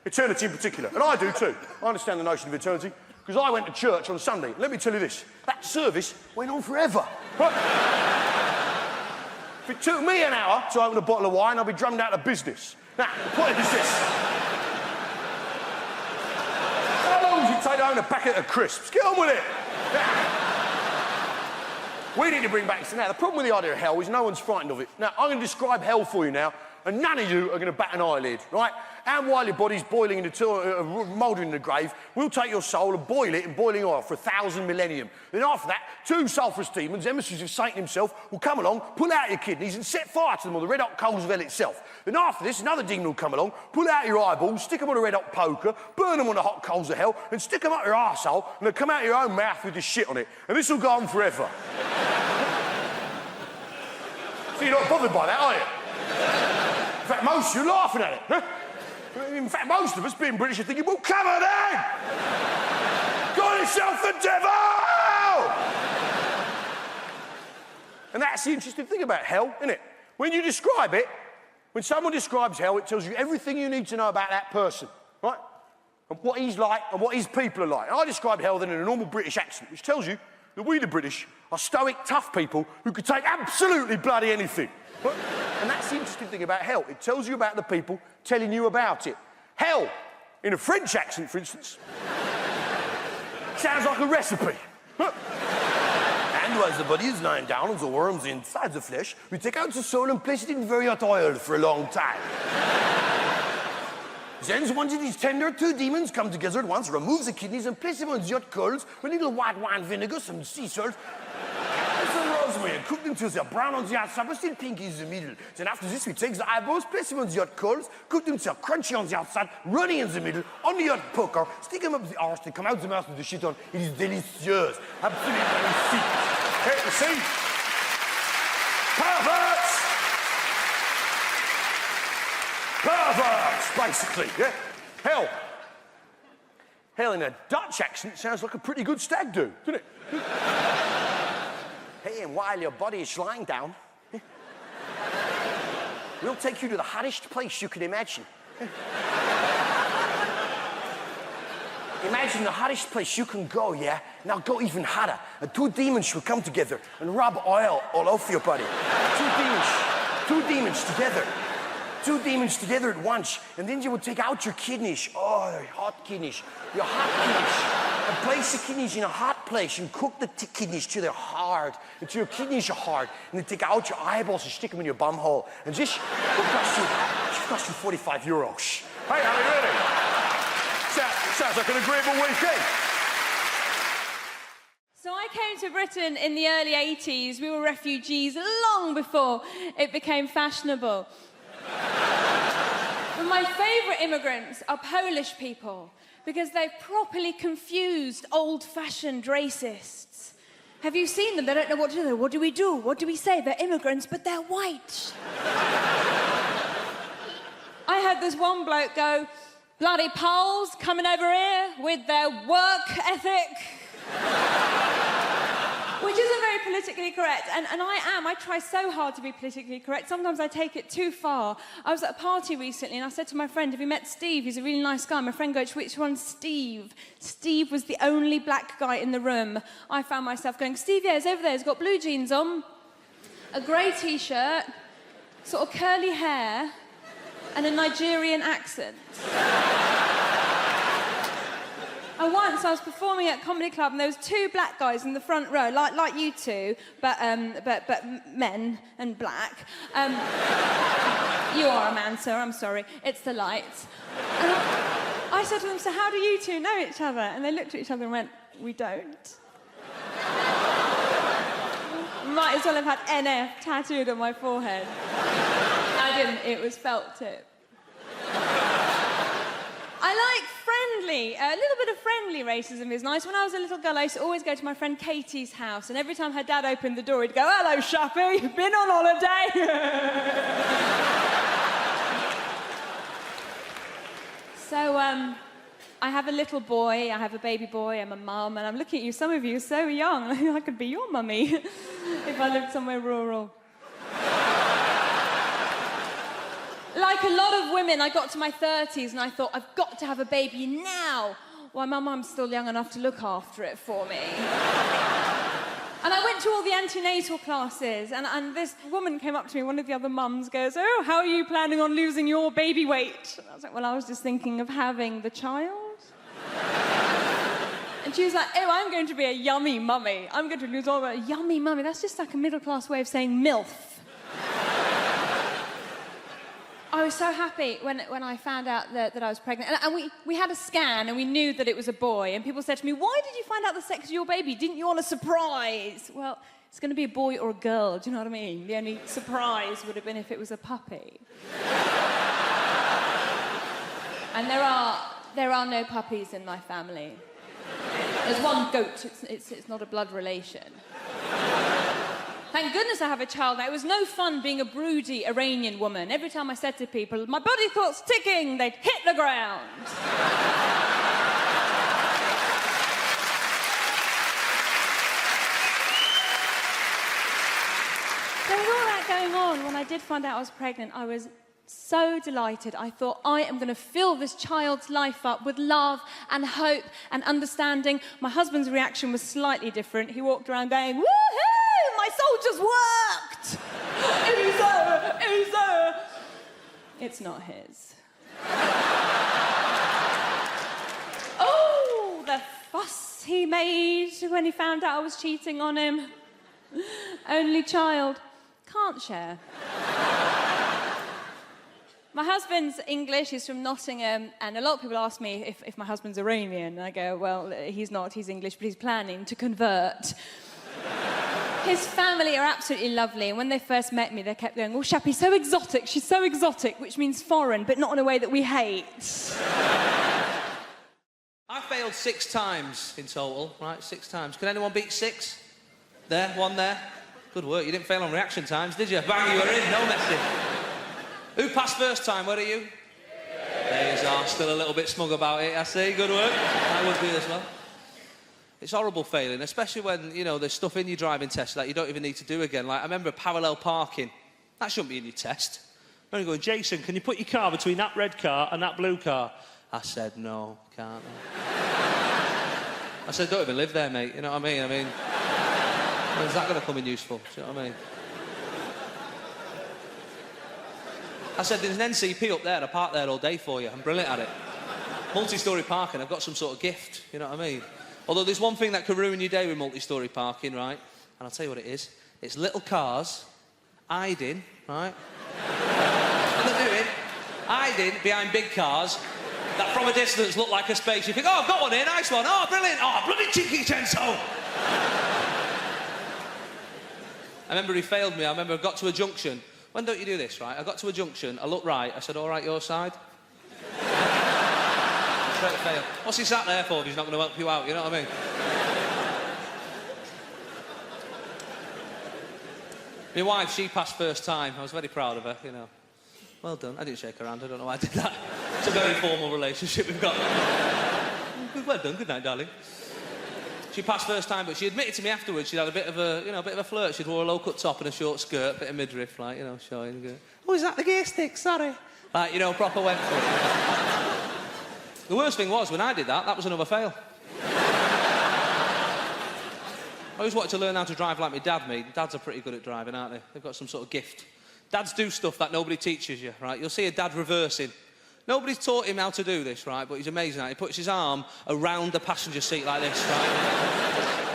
eternity in particular. And I do too. I understand the notion of eternity because I went to church on Sunday. Let me tell you this, that service went on forever. If it took me an hour to open a bottle of wine, I'd be drummed out of business. Now, the point is this. How long does it take to own a packet of crisps? Get on with it. Now, we need to bring back... Now, the problem with the idea of hell is no one's frightened of it. Now, I'm going to describe hell for you now and none of you are going to bat an eyelid, right? And while your body's boiling in the mouldering in the grave, we'll take your soul and boil it in boiling oil for 1,000 millennium. Then after that, 2 sulphurous demons, emissaries of Satan himself, will come along, pull out your kidneys and set fire to them on the red-hot coals of hell itself. Then after this, another demon will come along, pull out your eyeballs, stick them on a red-hot poker, burn them on the hot coals of hell, and stick them up your arsehole, and they'll come out your own mouth with the shit on it. And this will go on forever. So you're not bothered by that, are you? In fact, most of you are laughing at it, huh? In fact, most of us, being British, are thinking, well, come on then! Got yourself the devil! And that's the interesting thing about hell, isn't it? When you describe it, when someone describes hell, it tells you everything you need to know about that person, right? And what he's like and what his people are like. And I describe hell then in a normal British accent, which tells you that we, the British, are stoic, tough people who could take absolutely bloody anything. Right? And that's the interesting thing about hell. It tells you about the people telling you about it. Hell, in a French accent, for instance, sounds like a recipe. And while the body is lying down and the worms inside the flesh, we take out the soul and place it in very hot oil for a long time. Then, once it is tender, 2 demons come together at once, remove the kidneys and place them on the hot coals with a little white wine vinegar, some sea salt, and some rosemary, and cook them till they're brown on the outside but still pink in the middle. Then after this, we take the eyeballs, place them on the hot coals, cook them till they're crunchy on the outside, runny in the middle, on the hot poker, stick them up the arse, they come out the mouth with the shit on. It is delicious. Absolutely delicious. Hey, you see? Perverts! Perverts, basically, yeah? Hell. Hell in a Dutch accent sounds like a pretty good stag do, doesn't it? Hey, and while your body is lying down, we'll take you to the hottest place you can imagine. Imagine the hottest place you can go, yeah? Now go even hotter. And 2 demons will come together and rub oil all over your body. 2 demons together. 2 demons together at once, and then you will take out your kidneys. Oh, your hot kidneys. Your hot kidneys. And place the kidneys in a hot place and cook the kidneys till they're hard, until your kidneys are hard. And then take out your eyeballs and stick them in your bum hole. And this will cost you 45 euros. Hey, I mean, really? Sounds like an agreeable weekend. So I came to Britain in the early 80s. We were refugees long before it became fashionable. But my favourite immigrants are Polish people because they've properly confused old-fashioned racists. Have you seen them? They don't know what to do. What do we do? What do we say? They're immigrants, but they're white. I had this one bloke go, bloody Poles coming over here with their work ethic. Which isn't very politically correct, and I try so hard to be politically correct. Sometimes I take it too far. I was at a party recently and I said to my friend, have you met Steve? He's a really nice guy. My friend goes, which one's Steve? Steve was the only black guy in the room. I found myself going, Steve, yeah, he's over there. He's got blue jeans on, a grey T-shirt, sort of curly hair, and a Nigerian accent. And once I was performing at a comedy club and there was 2 black guys in the front row, like you two, but men and black. You are a man, sir, I'm sorry. It's the lights. And I said to them, so how do you two know each other? And they looked at each other and went, we don't. Might as well have had NF tattooed on my forehead. I didn't, it was felt tip. I like friendly, a little bit of friendly racism is nice. When I was a little girl, I used to always go to my friend Katie's house, and every time her dad opened the door, he'd go, hello, Shappy, been on holiday? So, I have a little boy, I have a baby boy, I'm a mum, and I'm looking at you, some of you are so young, I could be your mummy if I lived somewhere rural. Like a lot of women, I got to my 30s and I thought, I've got to have a baby now. Well, my mum's still young enough to look after it for me. And I went to all the antenatal classes, and this woman came up to me, one of the other mums goes, oh, how are you planning on losing your baby weight? And I was like, well, I was just thinking of having the child. And she was like, oh, I'm going to be a yummy mummy. I'm going to lose all my yummy mummy. That's just like a middle-class way of saying MILF. I was so happy when I found out that I was pregnant. And we had a scan and we knew that it was a boy. And people said to me, why did you find out the sex of your baby? Didn't you want a surprise? Well, it's going to be a boy or a girl, do you know what I mean? The only surprise would have been if it was a puppy. And there are no puppies in my family. There's one goat, it's not a blood relation. Thank goodness I have a child now. It was no fun being a broody Iranian woman. Every time I said to people, my body clock's ticking, they'd hit the ground. So with all that going on, when I did find out I was pregnant, I was so delighted. I thought, I am going to fill this child's life up with love and hope and understanding. My husband's reaction was slightly different. He walked around going, woohoo, my soldiers worked. Uzo. It's not his. Oh, the fuss he made when he found out I was cheating on him. Only child. Can't share. My husband's English, he's from Nottingham, and a lot of people ask me if my husband's Iranian. And I go, well, he's not, he's English, but he's planning to convert. His family are absolutely lovely, and when they first met me, they kept going, oh, Shappy's so exotic, she's so exotic, which means foreign, but not in a way that we hate. I failed 6 times in total, right? 6 times. Can anyone beat 6? There, 1 there. Good work, you didn't fail on reaction times, did you? Bang, you were in, no messing. Who passed first time? Where are you? There you are, still a little bit smug about it, I see. Good work. I would be as well. It's horrible failing, especially when, you know, there's stuff in your driving test that you don't even need to do again. Like, I remember parallel parking. That shouldn't be in your test. You're only going, Jason, can you put your car between that red car and that blue car? I said, no, can't. I said, don't even live there, mate. You know what I mean? When's that going to come in useful? Do you know what I mean? I said, there's an NCP up there, I park there all day for you. I'm brilliant at it. Multi-storey parking, I've got some sort of gift, you know what I mean? Although there's one thing that can ruin your day with multi-storey parking, right? And I'll tell you what it is. It's little cars, hiding, right? What they're doing, hiding behind big cars that from a distance look like a space. You think, oh, I've got one here, nice one. Oh, brilliant. Oh, bloody cheeky Chenso. I remember he failed me. I remember I got to a junction. When don't you do this, right? I got to a junction, I looked right, I said, all right, your side? Straight fail. What's he sat there for if he's not going to help you out, you know what I mean? My wife, she passed first time. I was very proud of her, you know. Well done. I didn't shake her hand, I don't know why I did that. It's a very formal relationship we've got. Well done, good night, darling. She passed first time, but she admitted to me afterwards she'd had a bit of a flirt. She'd wore a low-cut top and a short skirt, a bit of midriff, like, you know, showing. Oh, is that the gear stick? Sorry. Like, you know, proper went for it. The worst thing was, when I did that was another fail. I always wanted to learn how to drive like my dad, mate. Dads are pretty good at driving, aren't they? They've got some sort of gift. Dads do stuff that nobody teaches you, right? You'll see a dad reversing. Nobody's taught him how to do this, right? But he's amazing at it. He puts his arm around the passenger seat like this,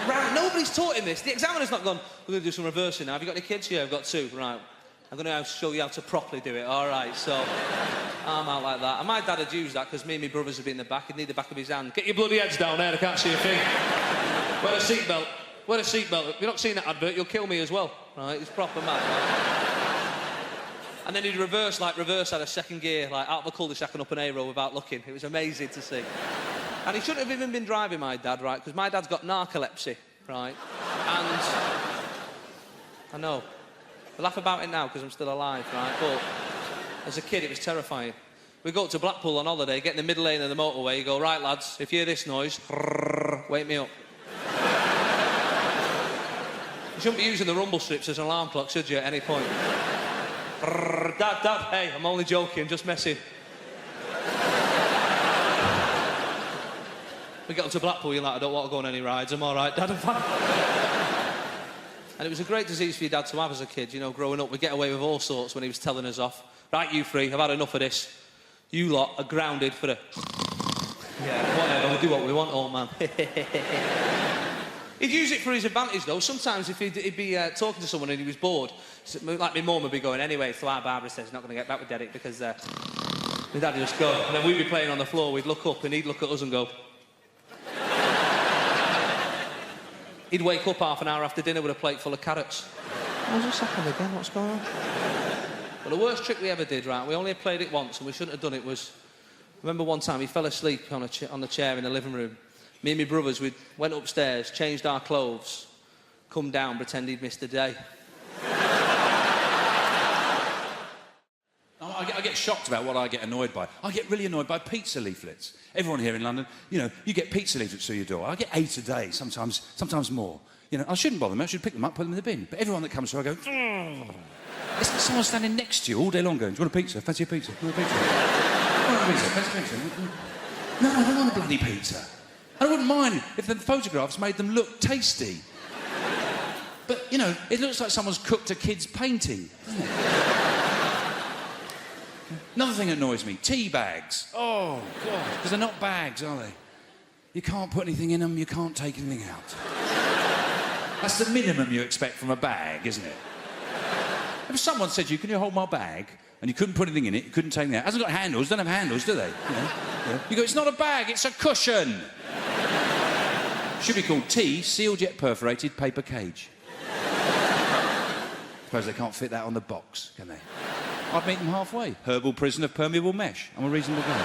right? Nobody's taught him this. The examiner's not gone, we're going to do some reversing now. Have you got any kids? Yeah, I've got 2. Right. I'm going to show you how to properly do it. All right, so arm out like that. And my dad had used that because me and my brothers would be in the back. He'd need the back of his hand. Get your bloody heads down there, I can't see a thing. Wear a seatbelt. Wear a seatbelt. If you're not seeing that advert, you'll kill me as well. Right, it's proper mad, right? And then he'd reverse out of second gear, like out of a cul-de-sac and up an A-row without looking. It was amazing to see. And he shouldn't have even been driving, my dad, right? Because my dad's got narcolepsy, right? And I know. I laugh about it now because I'm still alive, right? But as a kid, it was terrifying. We go up to Blackpool on holiday, get in the middle lane of the motorway, you go, right, lads, if you hear this noise, wake me up. You shouldn't be using the rumble strips as an alarm clock, should you, at any point? Dad, hey, I'm only joking, just messing. We get up to Blackpool, you're like, I don't want to go on any rides, I'm all right, Dad, I'm fine. And it was a great disease for your dad to have as a kid, you know, growing up. We'd get away with all sorts when he was telling us off. Right, you 3, I've had enough of this. You lot are grounded for a... Yeah, whatever, we'll do what we want, old man. He'd use it for his advantage, though. Sometimes if he'd be talking to someone and he was bored, like my mum would be going, anyway, so our Barbara says he's not going to get back with Derek because my dad would just go. And then we'd be playing on the floor, we'd look up and he'd look at us and go... He'd wake up half an hour after dinner with a plate full of carrots. What's this happened again? What's going on? Well, the worst trick we ever did, right, we only played it once and we shouldn't have done it, was... I remember one time he fell asleep on the chair in the living room. Me and my brothers, we went upstairs, changed our clothes, come down, pretend he'd missed the day. I get shocked about what I get annoyed by. I get really annoyed by pizza leaflets. Everyone here in London, you know, you get pizza leaflets through your door. I get 8 a day, sometimes more. You know, I shouldn't bother them. I should pick them up, put them in the bin. But everyone that comes through, I go, it's like someone standing next to you all day long going, do you want a pizza? Fancy a pizza? Do you want a pizza? Do you want a pizza? Fancy a pizza? No, I don't want a bloody pizza. I wouldn't mind if the photographs made them look tasty. But, you know, it looks like someone's cooked a kid's painting, doesn't it? Another thing that annoys me, tea bags. Oh, God, because they're not bags, are they? You can't put anything in them, you can't take anything out. That's the minimum you expect from a bag, isn't it? If someone said to you, can you hold my bag? And you couldn't put anything in it, you couldn't take anything out. It hasn't got handles, don't have handles, do they? You know? Yeah. You go, it's not a bag, it's a cushion. Should be called tea, sealed yet perforated paper cage. Suppose they can't fit that on the box, can they? I'd meet them halfway. Herbal prison of permeable mesh. I'm a reasonable guy.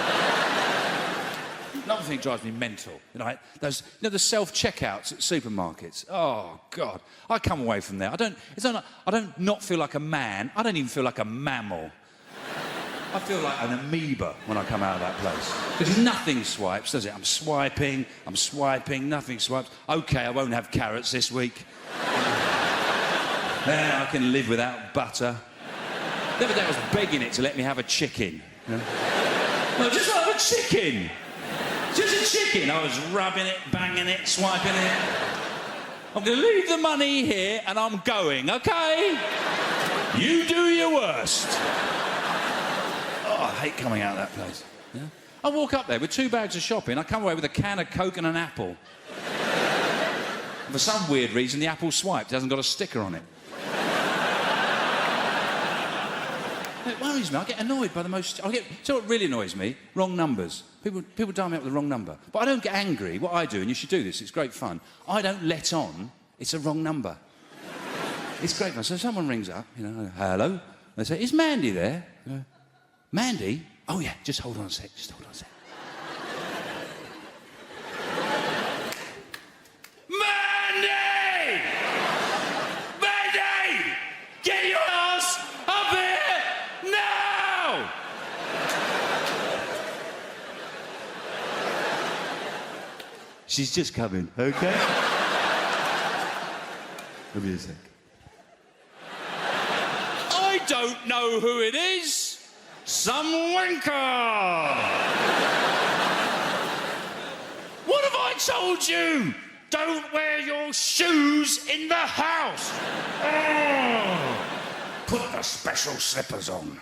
Another thing drives me mental. You know, the self-checkouts at supermarkets. Oh, God. I come away from there. I don't not feel like a man. I don't even feel like a mammal. I feel like an amoeba when I come out of that place. Because nothing swipes, does it? I'm swiping, nothing swipes. OK, I won't have carrots this week. Then I can live without butter. The other day I was begging it to let me have a chicken. You know? No, just have a chicken. Just a chicken. I was rubbing it, banging it, swiping it. I'm going to leave the money here and I'm going, OK? You do your worst. Oh, I hate coming out of that place. Yeah? I walk up there with 2 bags of shopping. I come away with a can of Coke and an apple. And for some weird reason, the apple swiped. It hasn't got a sticker on it. It worries me. I get annoyed by the most... So what really annoys me? Wrong numbers. People dial me up with the wrong number. But I don't get angry. What I do, and you should do this, it's great fun, I don't let on it's a wrong number. It's great fun. So someone rings up, you know, hello. They say, is Mandy there? You know, Mandy? Oh, yeah, just hold on a sec, Mandy! Mandy! Get your ass up here now! She's just coming, OK? Give me a sec. I don't know who it is. Some wanker! What have I told you? Don't wear your shoes in the house. Oh, put the special slippers on.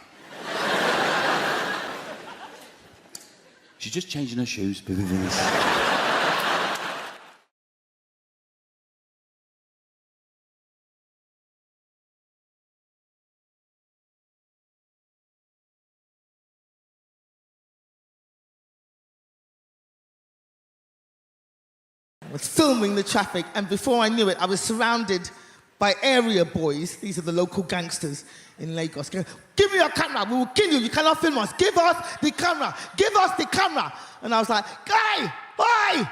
She's just changing her shoes. Was filming the traffic, and before I knew it, I was surrounded by area boys. These are the local gangsters in Lagos. Going, give me your camera, we will kill you, you cannot film us. Give us the camera, give us the camera. And I was like, guy, oi!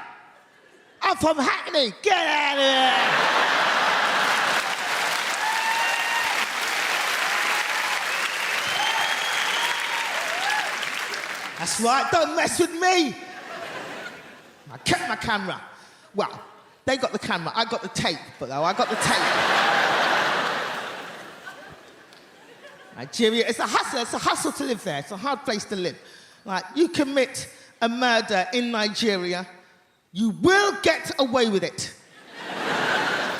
I'm from Hackney, get out of here! That's right, don't mess with me. I kept my camera. Well, they got the camera, I got the tape, but I got the tape. Nigeria, it's a hustle to live there. It's a hard place to live. Like, you commit a murder in Nigeria, you will get away with it.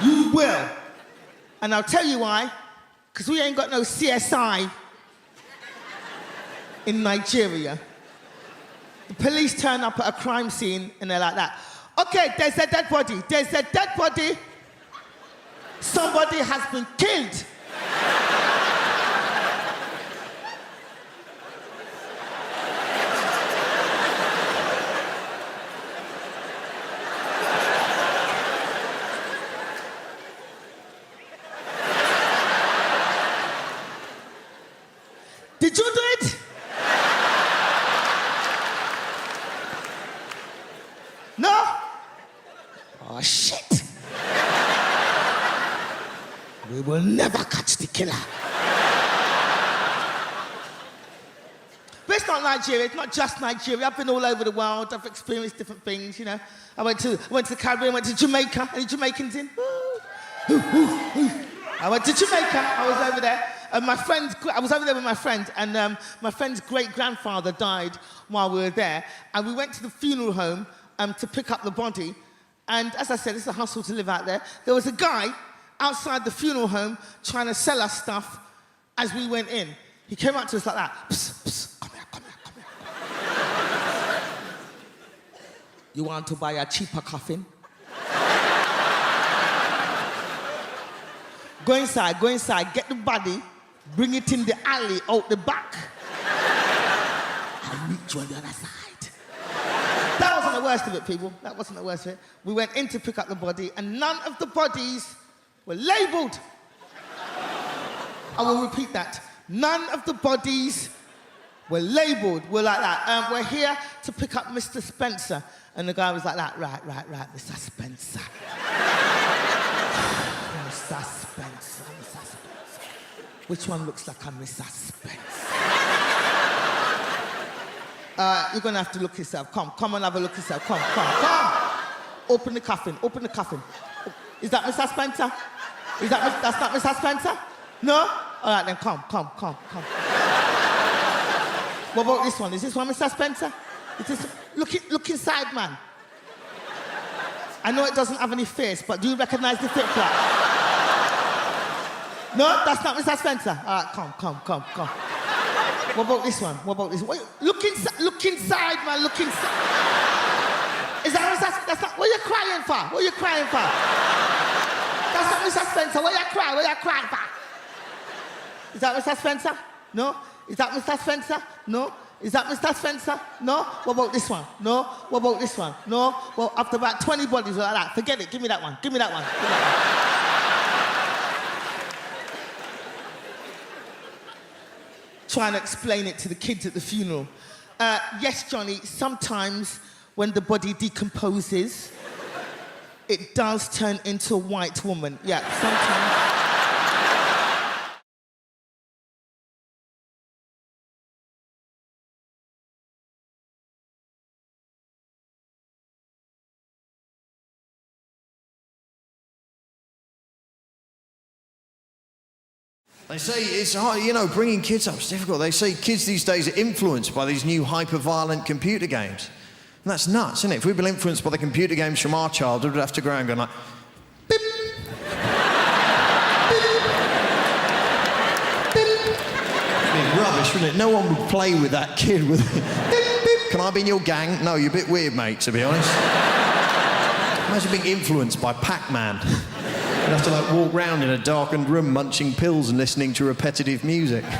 You will. And I'll tell you why, because we ain't got no CSI in Nigeria. The police turn up at a crime scene and they're like that. Okay, there's a dead body. There's a dead body. Somebody has been killed. Did you do it? No? Oh, shit. We will never catch the killer. But it's not Nigeria, it's not just Nigeria. I've been all over the world, I've experienced different things, you know. I went to the Caribbean, went to Jamaica. Any Jamaicans in? I went to Jamaica, I was over there. And I was over there with my friend, and my friend's great-grandfather died while we were there. And we went to the funeral home to pick up the body. And as I said, it's a hustle to live out there. There was a guy outside the funeral home trying to sell us stuff as we went in. He came up to us like that. Psst, psst, come here, come here, come here. You want to buy a cheaper coffin? Go inside, get the body, bring it in the alley out the back. I'll meet you on the other side. That wasn't the worst of it, people. That wasn't the worst of it. We went in to pick up the body, and none of the bodies were labeled. I will repeat that. None of the bodies were labeled. We're like that. We're here to pick up Mr. Spencer. And the guy was like that. Right, Mr. Spencer. Mr. Spencer. Which one looks like a Mr. Spencer? You're gonna have to look yourself. Come and have a look yourself. Come. Open the coffin. Is that Mr. Spencer? That's not Mr. Spencer? No? All right then, come. What about this one? Is this one Mr. Spencer? Look inside, man. I know it doesn't have any face, but do you recognize the flip flap? No, that's not Mr. Spencer. All right, come. What about this one? Look inside, man. Look inside. Is that Mr. Spencer? That's not. What are you crying for? That's not Mr. Spencer. What are you crying for? Is that Mr. Spencer? No. Is that Mr. Spencer? No. Is that Mr. Spencer? No. What about this one? No. What about this one? No. Well, after about 20 bodies like that, forget it. Give me that one. Trying to explain it to the kids at the funeral. Yes, Johnny, sometimes when the body decomposes, it does turn into a white woman. Yeah, sometimes. They say it's hard, you know, bringing kids up is difficult. They say kids these days are influenced by these new hyper-violent computer games. And that's nuts, isn't it? If we'd been influenced by the computer games from our childhood, we'd have to go around going like, beep, It'd be rubbish, wouldn't it? No one would play with that kid with beep, beep. Can I be in your gang? No, you're a bit weird, mate, to be honest. Imagine being influenced by Pac-Man. You'd have to like walk around in a darkened room munching pills and listening to repetitive music. It's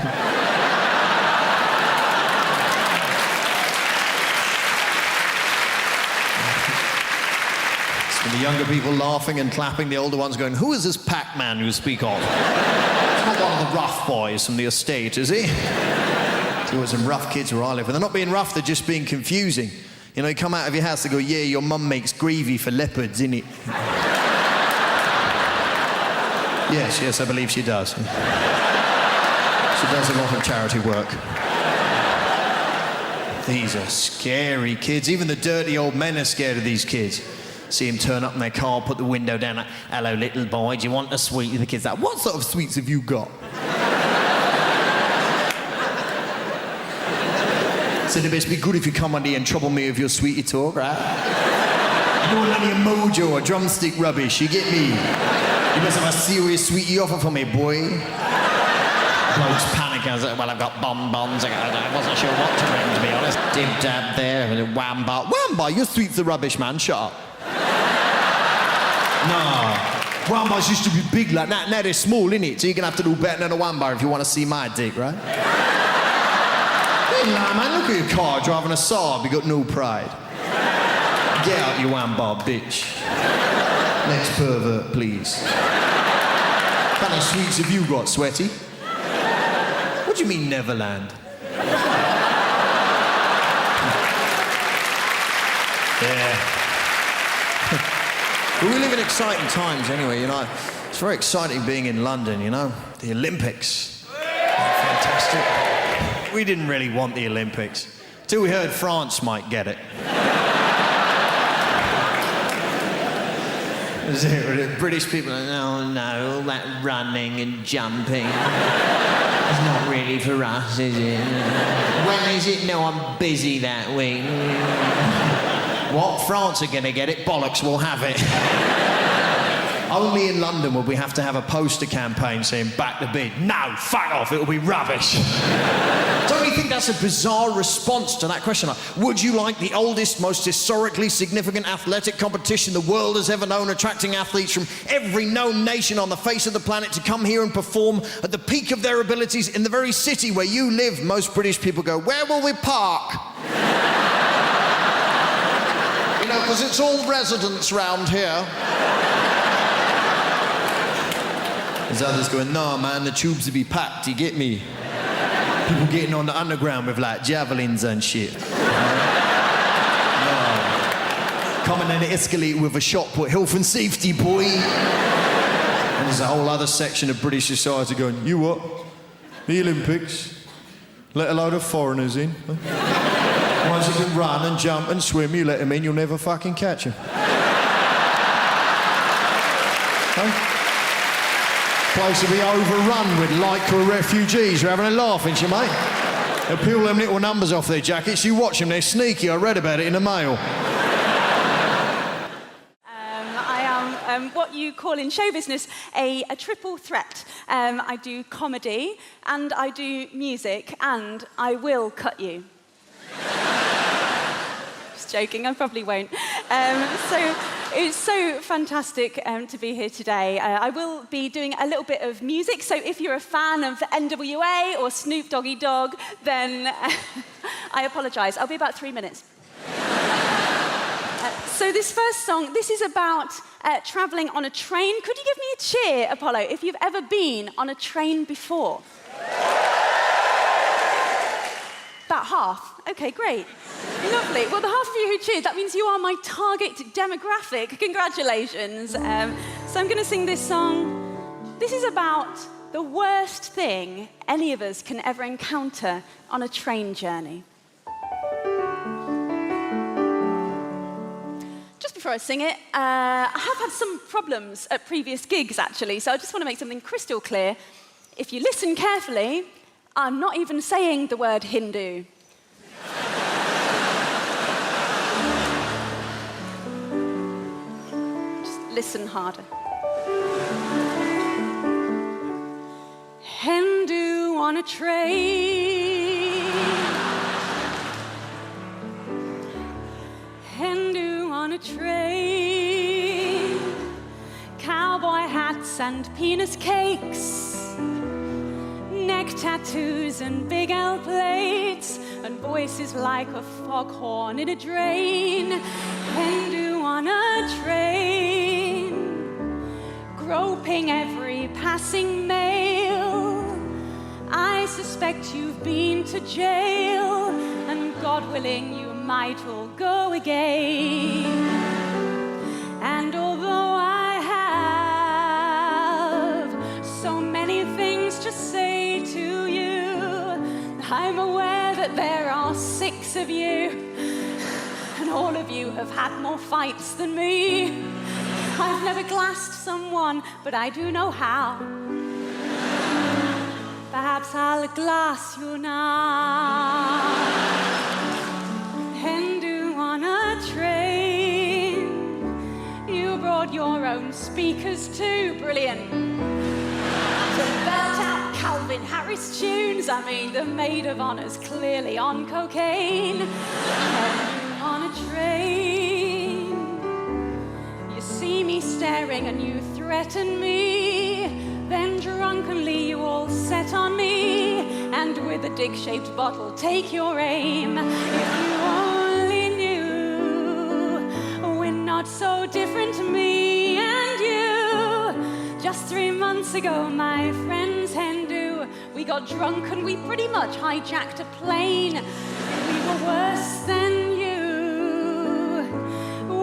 for the younger people laughing and clapping, the older ones going, who is this Pac-Man you speak of? It's not one of the rough boys from the estate, is he? There were some rough kids where I live, and they're not being rough, they're just being confusing. You know, you come out of your house, they go, yeah, your mum makes gravy for leopards, innit? Yes, I believe she does. She does a lot of charity work. These are scary kids. Even the dirty old men are scared of these kids. See them turn up in their car, put the window down, like, hello, little boy, do you want a sweet? The kid's like, what sort of sweets have you got? Said it best be good if you come on here and trouble me with your sweetie talk, right? You don't want any mojo or drumstick rubbish, you get me? You must have a serious sweetie offer for me, boy. Blokes panic. I was like, well, I've got bonbons. I wasn't sure what to bring, to be honest. Dib dab there, wham bar. Wham bar, your sweets are rubbish, man. Shut up. No. Wambars used to be big like that. Now they're small, innit? So you're gonna have to do better than a wambar if you want to see my dick, right? Hey, man, look at your car driving a Saab. You got no pride. Get out, you wambar bitch. Next pervert, please. How many sweets have you got, Sweaty? What do you mean, Neverland? Yeah. But we live in exciting times anyway, you know. It's very exciting being in London, you know. The Olympics. Fantastic. We didn't really want the Olympics till we heard France might get it. British people are, oh no, all that running and jumping. It's not really for us, is it? When is it? No, I'm busy that week. What? France are gonna get it? Bollocks, we'll have it. Only in London would we have to have a poster campaign saying back the bid. No, fuck off, it'll be rubbish. Don't you think that's a bizarre response to that question? Would you like the oldest, most historically significant athletic competition the world has ever known, attracting athletes from every known nation on the face of the planet to come here and perform at the peak of their abilities in the very city where you live? Most British people go, where will we park? You know, because it's all residents round here. There's others going, no, man, the tubes will be packed, you get me? People getting on the underground with, like, javelins and shit. No. Coming in the escalator with a shot put, health and safety, boy. And there's a whole other section of British society going, you what? The Olympics? Let a load of foreigners in? Huh? Ones who can run and jump and swim, you let them in, you'll never fucking catch them. Huh? Place to be overrun with Lycra refugees. You're having a laugh, ain't you, mate? They'll peel them little numbers off their jackets. You watch them, they're sneaky. I read about it in the Mail. I am what you call in show business a triple threat. I do comedy, and I do music, and I will cut you. Just joking, I probably won't. So it's so fantastic to be here today. I will be doing a little bit of music, so if you're a fan of NWA or Snoop Doggy Dogg, then I apologise. I'll be about 3 minutes. So this first song, this is about travelling on a train. Could you give me a cheer, Apollo, if you've ever been on a train before? About half. Okay, great. Lovely. Well, the half of you who cheered, that means you are my target demographic. Congratulations. So I'm going to sing this song. This is about the worst thing any of us can ever encounter on a train journey. Just before I sing it, I have had some problems at previous gigs, actually, so I just want to make something crystal clear. If you listen carefully, I'm not even saying the word Hindu. Just listen harder. Hindu on a train. Hindu on a train. Cowboy hats and penis cakes. Neck tattoos and big L plates, and voices like a foghorn in a drain. Hindu on a train, groping every passing male. I suspect you've been to jail, and God willing, you might all go again. And although I have so many things to say to you, I'm aware that there are 6 of you, and all of you have had more fights than me. I've never glassed someone, but I do know how. Perhaps I'll glass you now. Hindu on a train. You brought your own speakers too, brilliant. To belt out Calvin Harris tunes. I mean, the maid of honor's clearly on cocaine. On a train. You see me me staring and you threaten me. Then drunkenly you all set on me, and with a dick-shaped bottle take your aim. If you only knew, we're not so different, me and you. Just 3 months ago, my friends Hindu, we got drunk and we pretty much hijacked a plane. We were worse than you.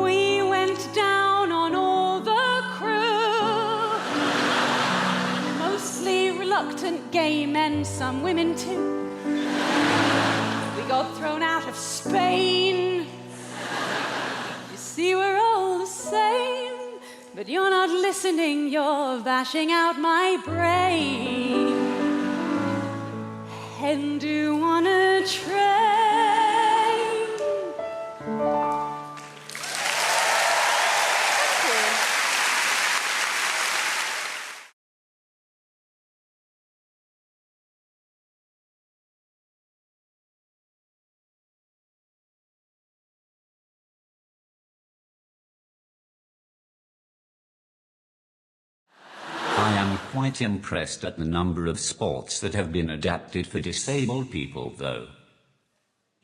We went down on all the crew. Mostly reluctant gay men, some women too. We got thrown out of Spain. You see, we're all the same, but you're not listening, you're bashing out my brain. Hindu on a train. I am quite impressed at the number of sports that have been adapted for disabled people, though.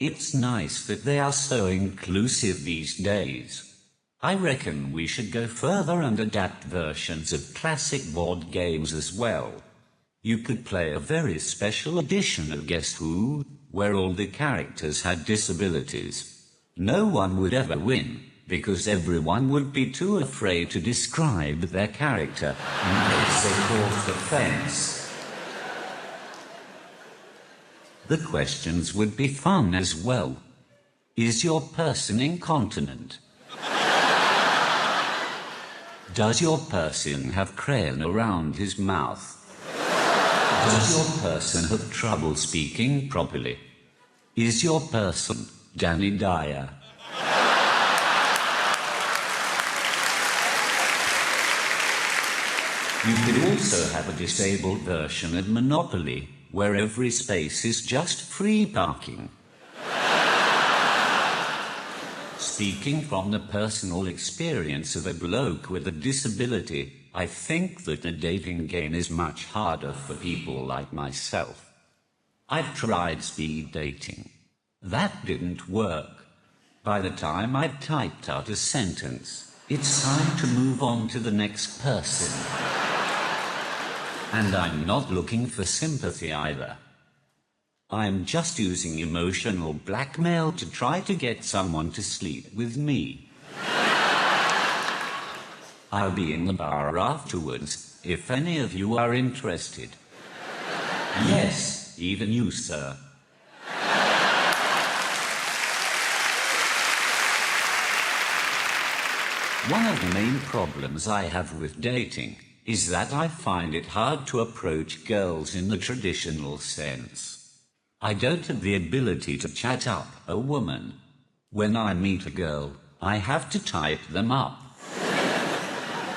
It's nice that they are so inclusive these days. I reckon we should go further and adapt versions of classic board games as well. You could play a very special edition of Guess Who, where all the characters had disabilities. No one would ever win, because everyone would be too afraid to describe their character in case they caused offense. The questions would be fun as well. Is your person incontinent? Does your person have crayon around his mouth? Does your person have trouble speaking properly? Is your person Danny Dyer? You could also have a disabled version of Monopoly, where every space is just free parking. Speaking from the personal experience of a bloke with a disability, I think that the dating game is much harder for people like myself. I've tried speed dating. That didn't work. By the time I've typed out a sentence, it's time to move on to the next person. And I'm not looking for sympathy either. I'm just using emotional blackmail to try to get someone to sleep with me. I'll be in the bar afterwards, if any of you are interested. Yes, even you, sir. One of the main problems I have with dating is that I find it hard to approach girls in the traditional sense. I don't have the ability to chat up a woman. When I meet a girl, I have to type them up.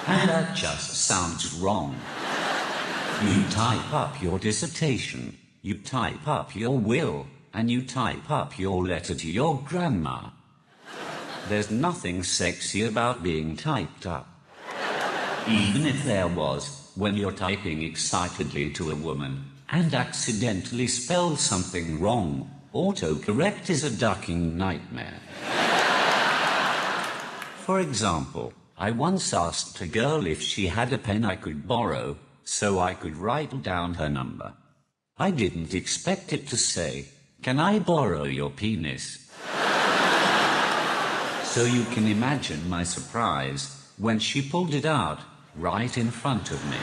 And that just sounds wrong. You type up your dissertation, you type up your will, and you type up your letter to your grandma. There's nothing sexy about being typed up. Even if there was, when you're typing excitedly to a woman and accidentally spell something wrong, autocorrect is a ducking nightmare. For example, I once asked a girl if she had a pen I could borrow, so I could write down her number. I didn't expect it to say, "Can I borrow your penis?" So you can imagine my surprise when she pulled it out right in front of me.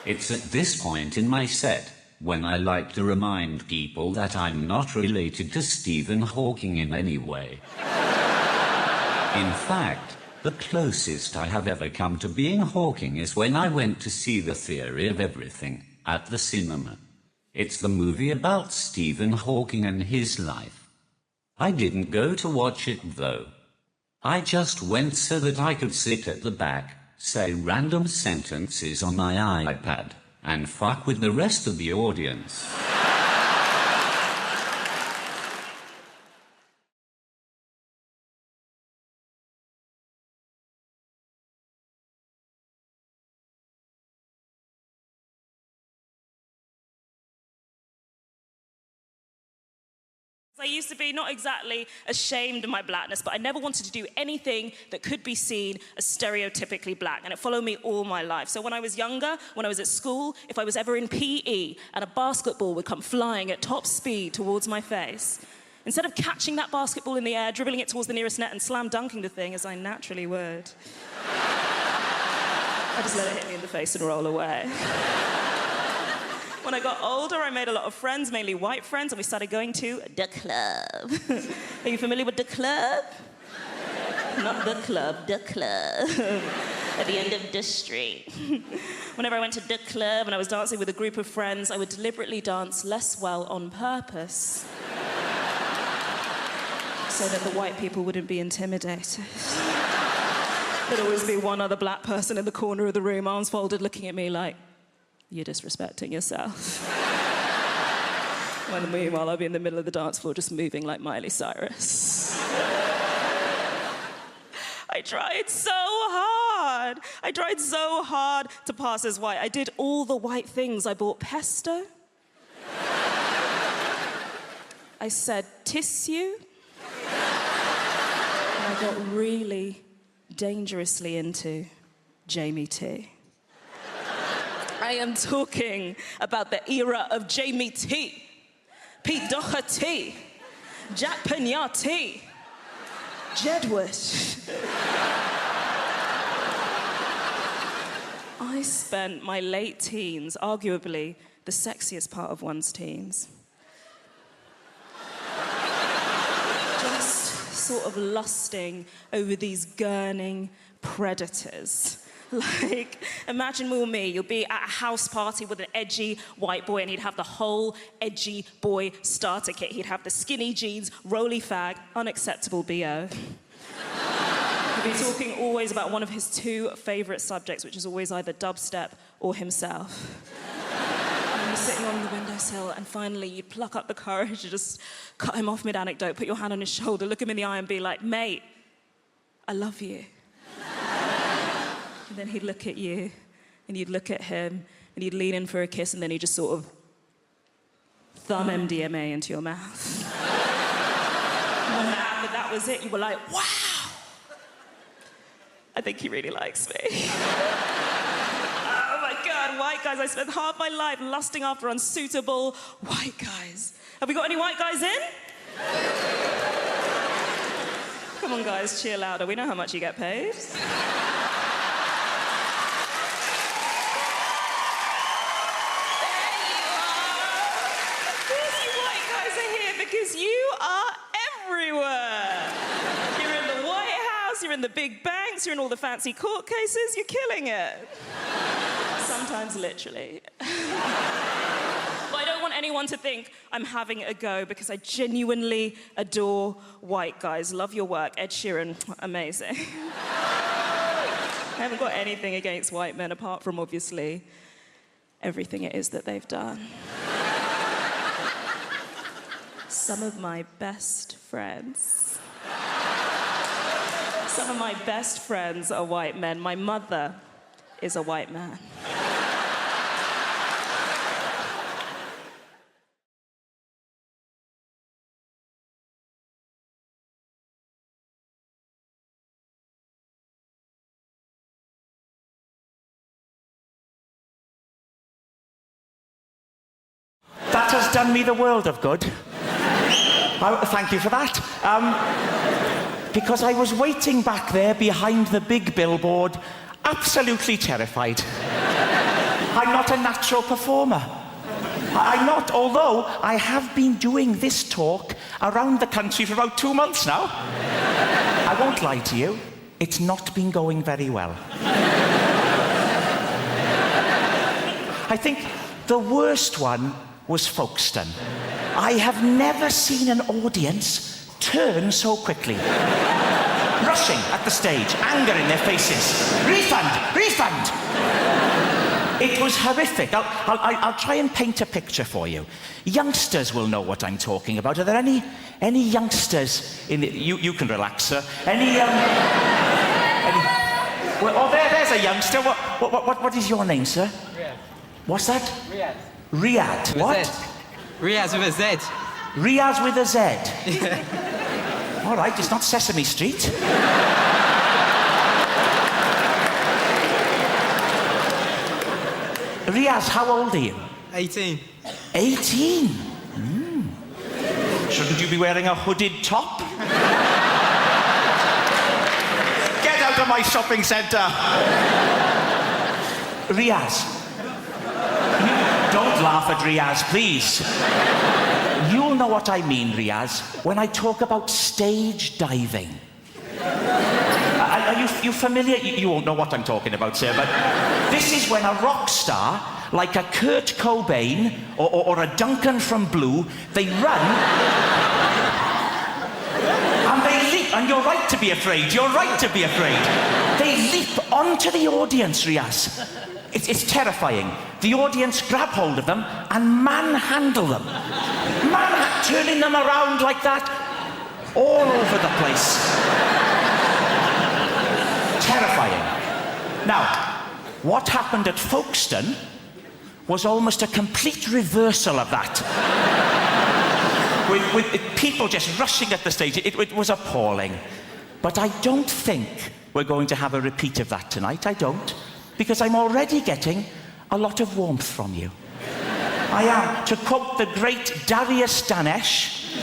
It's at this point in my set when I like to remind people that I'm not related to Stephen Hawking in any way. In fact, the closest I have ever come to being Hawking is when I went to see The Theory of Everything at the cinema. It's the movie about Stephen Hawking and his life. I didn't go to watch it, though. I just went so that I could sit at the back, say random sentences on my iPad, and fuck with the rest of the audience. I used to be not exactly ashamed of my blackness, but I never wanted to do anything that could be seen as stereotypically black, and it followed me all my life. So when I was younger, when I was at school, if I was ever in PE and a basketball would come flying at top speed towards my face, instead of catching that basketball in the air, dribbling it towards the nearest net and slam dunking the thing as I naturally would, I just let it hit me in the face and roll away. When I got older, I made a lot of friends, mainly white friends, and we started going to the club. Are you familiar with the club? Not the club, the club. At the end of the street. Whenever I went to the club and I was dancing with a group of friends, I would deliberately dance less well on purpose, so that the white people wouldn't be intimidated. There'd always be one other black person in the corner of the room, arms folded, looking at me like, you're disrespecting yourself. When meanwhile, I'll be in the middle of the dance floor just moving like Miley Cyrus. I tried so hard. I tried so hard to pass as white. I did all the white things. I bought pesto. I said tissue. And I got really dangerously into Jamie T. I am talking about the era of Jamie T, Pete Doherty, Jack Pignati, Jedward. I spent my late teens, arguably the sexiest part of one's teens, just sort of lusting over these gurning predators. Like, imagine me, you'll be at a house party with an edgy white boy and he'd have the whole edgy boy starter kit. He'd have the skinny jeans, roly fag, unacceptable BO. He'd be talking always about one of his two favorite subjects, which is always either dubstep or himself. And you'd be sitting on the windowsill and finally you'd pluck up the courage to just cut him off mid-anecdote, put your hand on his shoulder, look him in the eye and be like, mate, I love you. And then he'd look at you, and you'd look at him, and you'd lean in for a kiss, and then he'd just sort of thumb MDMA into your mouth. And then after that was it, you were like, wow! I think he really likes me. Oh my God, white guys. I spent half my life lusting after unsuitable white guys. Have we got any white guys in? Come on, guys, cheer louder. We know how much you get paid. Because you are everywhere. You're in the White House, you're in the big banks, you're in all the fancy court cases, you're killing it. Sometimes literally. But I don't want anyone to think I'm having a go because I genuinely adore white guys. Love your work. Ed Sheeran, amazing. I haven't got anything against white men apart from obviously everything it is that they've done. Some of my best friends. Some of my best friends are white men. My mother is a white man. That has done me the world of good. Thank you for that. Because I was waiting back there behind the big billboard, absolutely terrified. I'm not a natural performer. I'm not, although I have been doing this talk around the country for about 2 months now. I won't lie to you, it's not been going very well. I think the worst one was Folkestone. I have never seen an audience turn so quickly. Rushing at the stage, anger in their faces. Refund! Refund! It was horrific. I'll try and paint a picture for you. Youngsters will know what I'm talking about. Are there any youngsters in the... You can relax, sir. Well, there's a youngster. What is your name, sir? Riyadh. What's that? Riyadh. Riyadh. With What? a Z. Riyadh with a Z. Riaz with a Z. All right, it's not Sesame Street. Riaz, how old are you? 18. 18? Shouldn't you be wearing a hooded top? Get out of my shopping centre! Riaz. Don't laugh at Riaz, please. You'll know what I mean, Riaz, when I talk about stage diving. Are you familiar? You won't know what I'm talking about, sir, but this is when a rock star, like a Kurt Cobain or a Duncan from Blue, they run and they leap, and you're right to be afraid, you're right to be afraid. They leap onto the audience, Riaz. It's terrifying. The audience grab hold of them and manhandle them. Turning them around like that, all over the place. Terrifying. Now, what happened at Folkestone was almost a complete reversal of that. with people just rushing at the stage. It was appalling. But I don't think we're going to have a repeat of that tonight. I don't. Because I'm already getting a lot of warmth from you. I am. To quote the great Darius Danesh,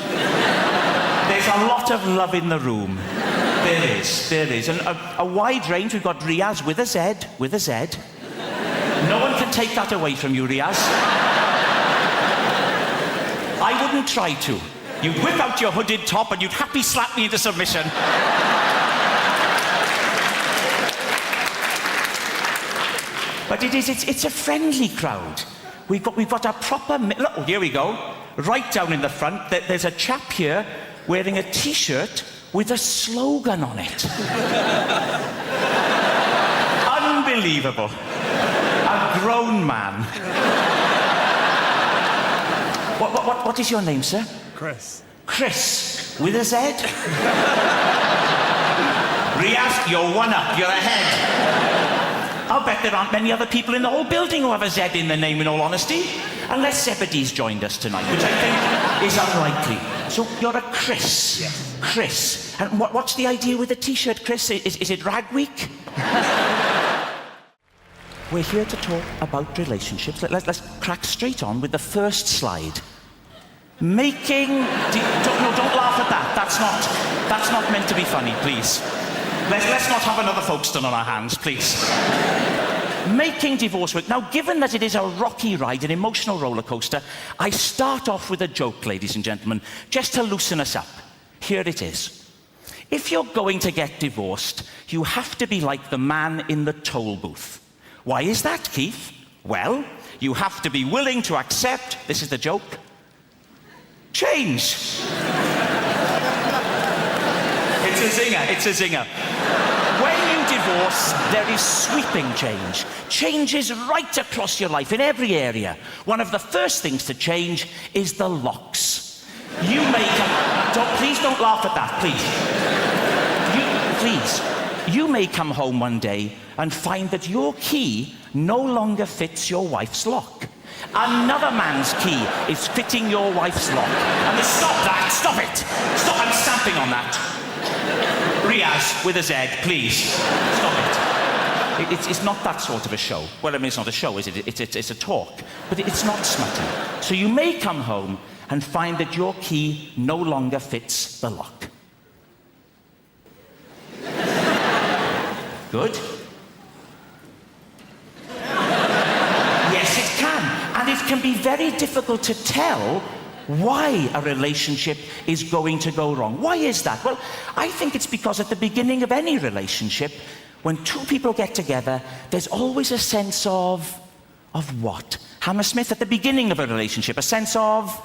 there's a lot of love in the room. There is. And a wide range. We've got Riaz with a Z. No one can take that away from you, Riaz. I wouldn't try to. You'd whip out your hooded top and you'd happy slap me into submission. But it's a friendly crowd. We've got a proper... Look, here we go. Right down in the front, there's a chap here wearing a T-shirt with a slogan on it. Unbelievable. A grown man. What is your name, sir? Chris. Chris, with a Z? Riaz, you're one up. You're ahead. I'll bet there aren't many other people in the whole building who have a Z in their name, in all honesty. Unless Zebedee's joined us tonight, which I think is unlikely. So you're a Chris. Yes. Chris. And what's the idea with the T-shirt, Chris? Is it Rag Week? We're here to talk about relationships. Let's crack straight on with the first slide. Making... Don't laugh at that. That's not meant to be funny, please. Let's not have another Folkestone on our hands, please. Making divorce work. Now, given that it is a rocky ride, an emotional roller coaster, I start off with a joke, ladies and gentlemen, just to loosen us up. Here it is. If you're going to get divorced, you have to be like the man in the toll booth. Why is that, Keith? Well, you have to be willing to accept, this is the joke, change. It's a zinger. When you divorce, there is sweeping change. Change is right across your life, in every area. One of the first things to change is the locks. You may come... Please don't laugh at that, please. You may come home one day and find that your key no longer fits your wife's lock. Another man's key is fitting your wife's lock. And stop that! Stop it! Stop! I'm stamping on that. Riaz, with a Z, please. Stop it. It's not that sort of a show. Well, I mean, it's not a show, is it? It's a talk. But it's not smutty. So you may come home and find that your key no longer fits the lock. Good. Yes, it can. And it can be very difficult to tell why a relationship is going to go wrong. Why is that? Well, I think it's because at the beginning of any relationship, when two people get together, there's always a sense of what? Hammersmith, at the beginning of a relationship, a sense of...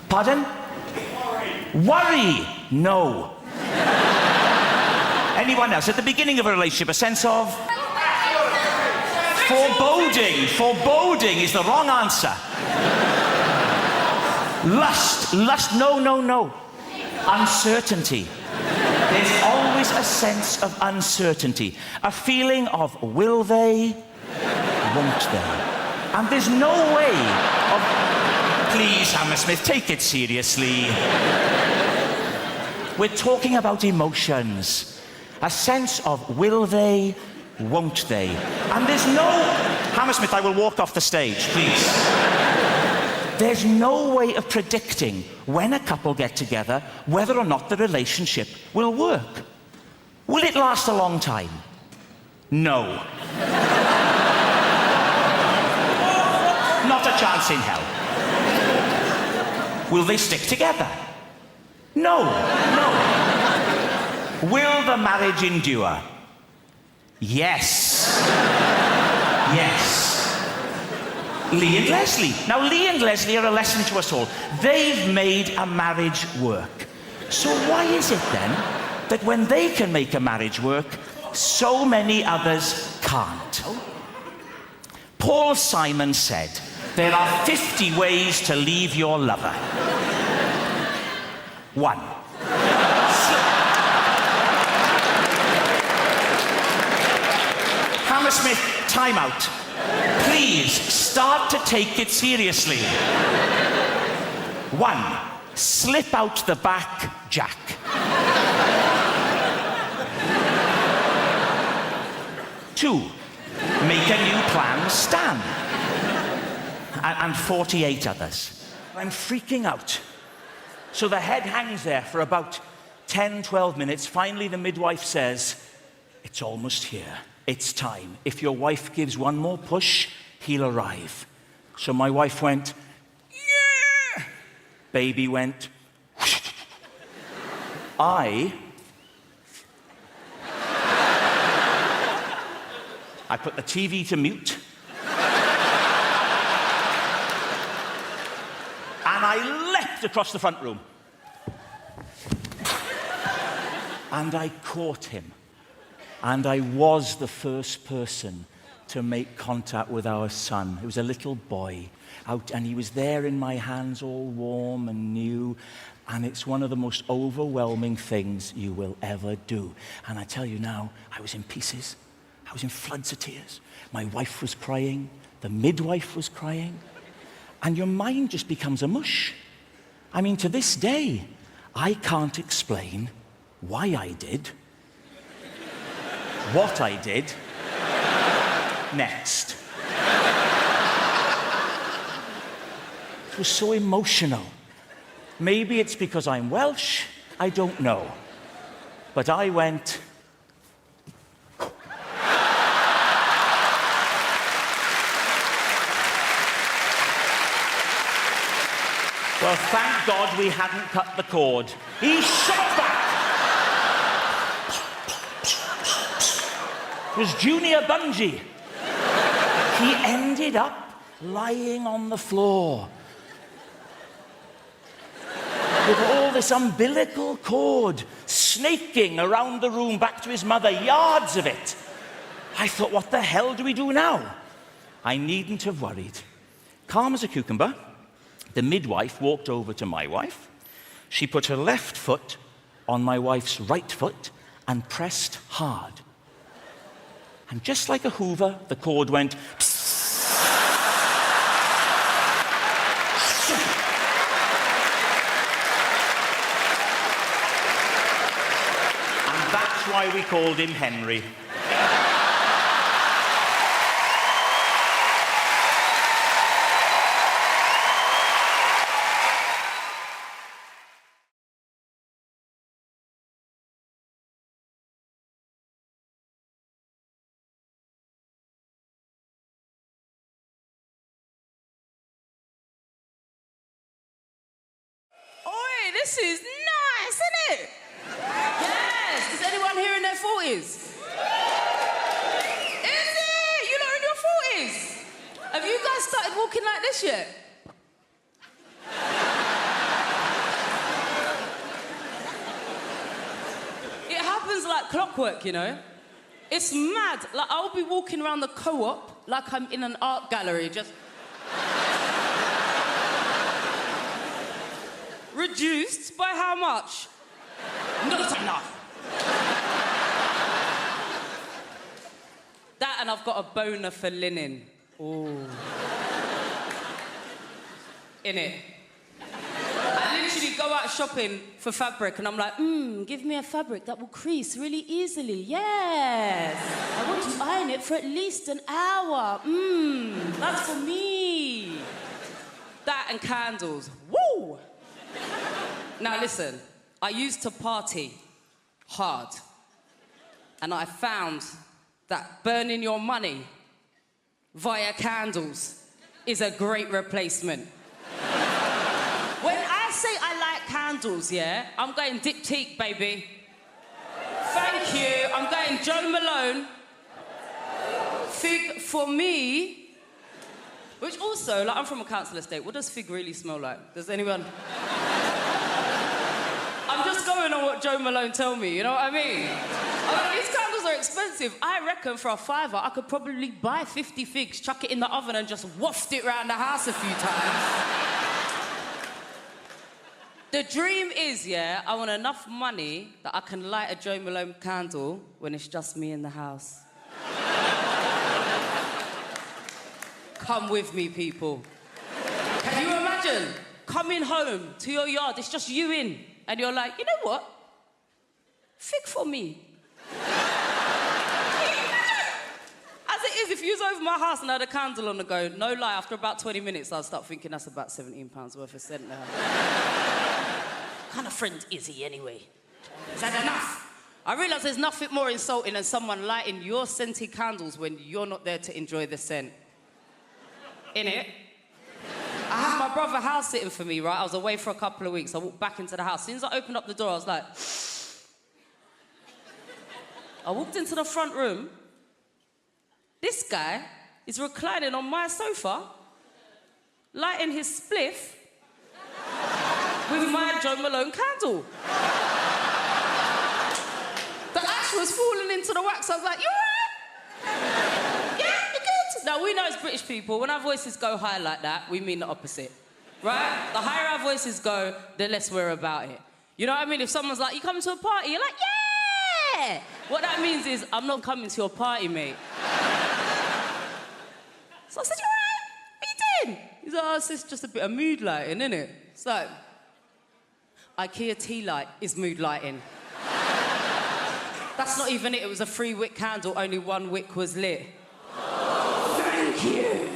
Pardon? Worry. No. Anyone else? At the beginning of a relationship, a sense of... Foreboding. Foreboding is the wrong answer. Lust, no. Uncertainty. There's always a sense of uncertainty. A feeling of will they, won't they? And there's no way of... Please, Hammersmith, take it seriously. We're talking about emotions. A sense of will they, won't they? And there's no... Hammersmith, I will walk off the stage, please. There's no way of predicting when a couple get together whether or not the relationship will work. Will it last a long time? No. Not a chance in hell. Will they stick together? No, no. Will the marriage endure? Yes. Yes. Lee and Leslie. Now, Lee and Leslie are a lesson to us all. They've made a marriage work. So why is it then that when they can make a marriage work, so many others can't? Paul Simon said, there are 50 ways to leave your lover. 1. Hammersmith, time out. Please, start to take it seriously. 1. Slip out the back, Jack. 2. Make a new plan, Stan. And 48 others. I'm freaking out. So the head hangs there for about 10, 12 minutes. Finally, the midwife says, it's almost here. It's time. If your wife gives one more push, he'll arrive. So my wife went, yeah. Baby went, I put the TV to mute. And I leapt across the front room. And I caught him. And I was the first person to make contact with our son. He was a little boy out, and he was there in my hands, all warm and new. And it's one of the most overwhelming things you will ever do. And I tell you now, I was in pieces. I was in floods of tears. My wife was crying. The midwife was crying. And your mind just becomes a mush. I mean, to this day, I can't explain why I did what I did next. It was so emotional. Maybe it's because I'm Welsh, I don't know. But I went... Well, thank God we hadn't cut the cord. He shot back. It was Junior Bungee. He ended up lying on the floor with all this umbilical cord snaking around the room back to his mother, yards of it. I thought, what the hell do we do now? I needn't have worried. Calm as a cucumber, the midwife walked over to my wife. She put her left foot on my wife's right foot and pressed hard. And just like a Hoover, the cord went... And that's why we called him Henry. This is nice, isn't it? Yes. Is anyone here in their 40s? Is it? You're not in your 40s? Have you guys started walking like this yet? It happens like clockwork, you know? It's mad. Like, I'll be walking around the co-op like I'm in an art gallery, just... Reduced by how much? Not enough. That and I've got a boner for linen. Ooh. innit? I literally go out shopping for fabric and I'm like, give me a fabric that will crease really easily. Yes. I want to iron it for at least an hour. That's for me. That and candles. Woo! Now listen, I used to party hard. And I found that burning your money via candles is a great replacement. When I say I like candles, yeah, I'm going diptyque, baby. Thank you. I'm going Joe Malone. Fig for me. Which also, like, I'm from a council estate. What does fig really smell like? Does anyone? I'm just going on what Joe Malone told me, you know what I mean? These candles are expensive. I reckon for a £5, I could probably buy 50 figs, chuck it in the oven and just waft it around the house a few times. The dream is, yeah, I want enough money that I can light a Joe Malone candle when it's just me in the house. Come with me, people. Can you imagine coming home to your yard, it's just you in, and you're like, you know what? Fig for me. As it is, if you was over my house and had a candle on the go, no lie, after about 20 minutes, I'll start thinking that's about £17 worth of scent now. What kind of friend is he anyway? Is that enough? I realise there's nothing more insulting than someone lighting your scented candles when you're not there to enjoy the scent. Innit? I had my brother house sitting for me, right? I was away for a couple of weeks. I walked back into the house. As soon as I opened up the door, I was like... I walked into the front room. This guy is reclining on my sofa, lighting his spliff with my Joe Malone candle. The ash was falling into the wax. I was like, you all right? Yeah, you good? Now, we know as British people, when our voices go high like that, we mean the opposite, right? The higher our voices go, the less we're about it. You know what I mean? If someone's like, you coming to a party? You're like, yeah! What that means is, I'm not coming to your party, mate. So I said, you all right? What are you doing? He's like, oh, it's just a bit of mood lighting, isn't it? So, IKEA tea light is mood lighting. That's not even it. It was a 3-wick candle. Only 1 wick was lit. Thank you.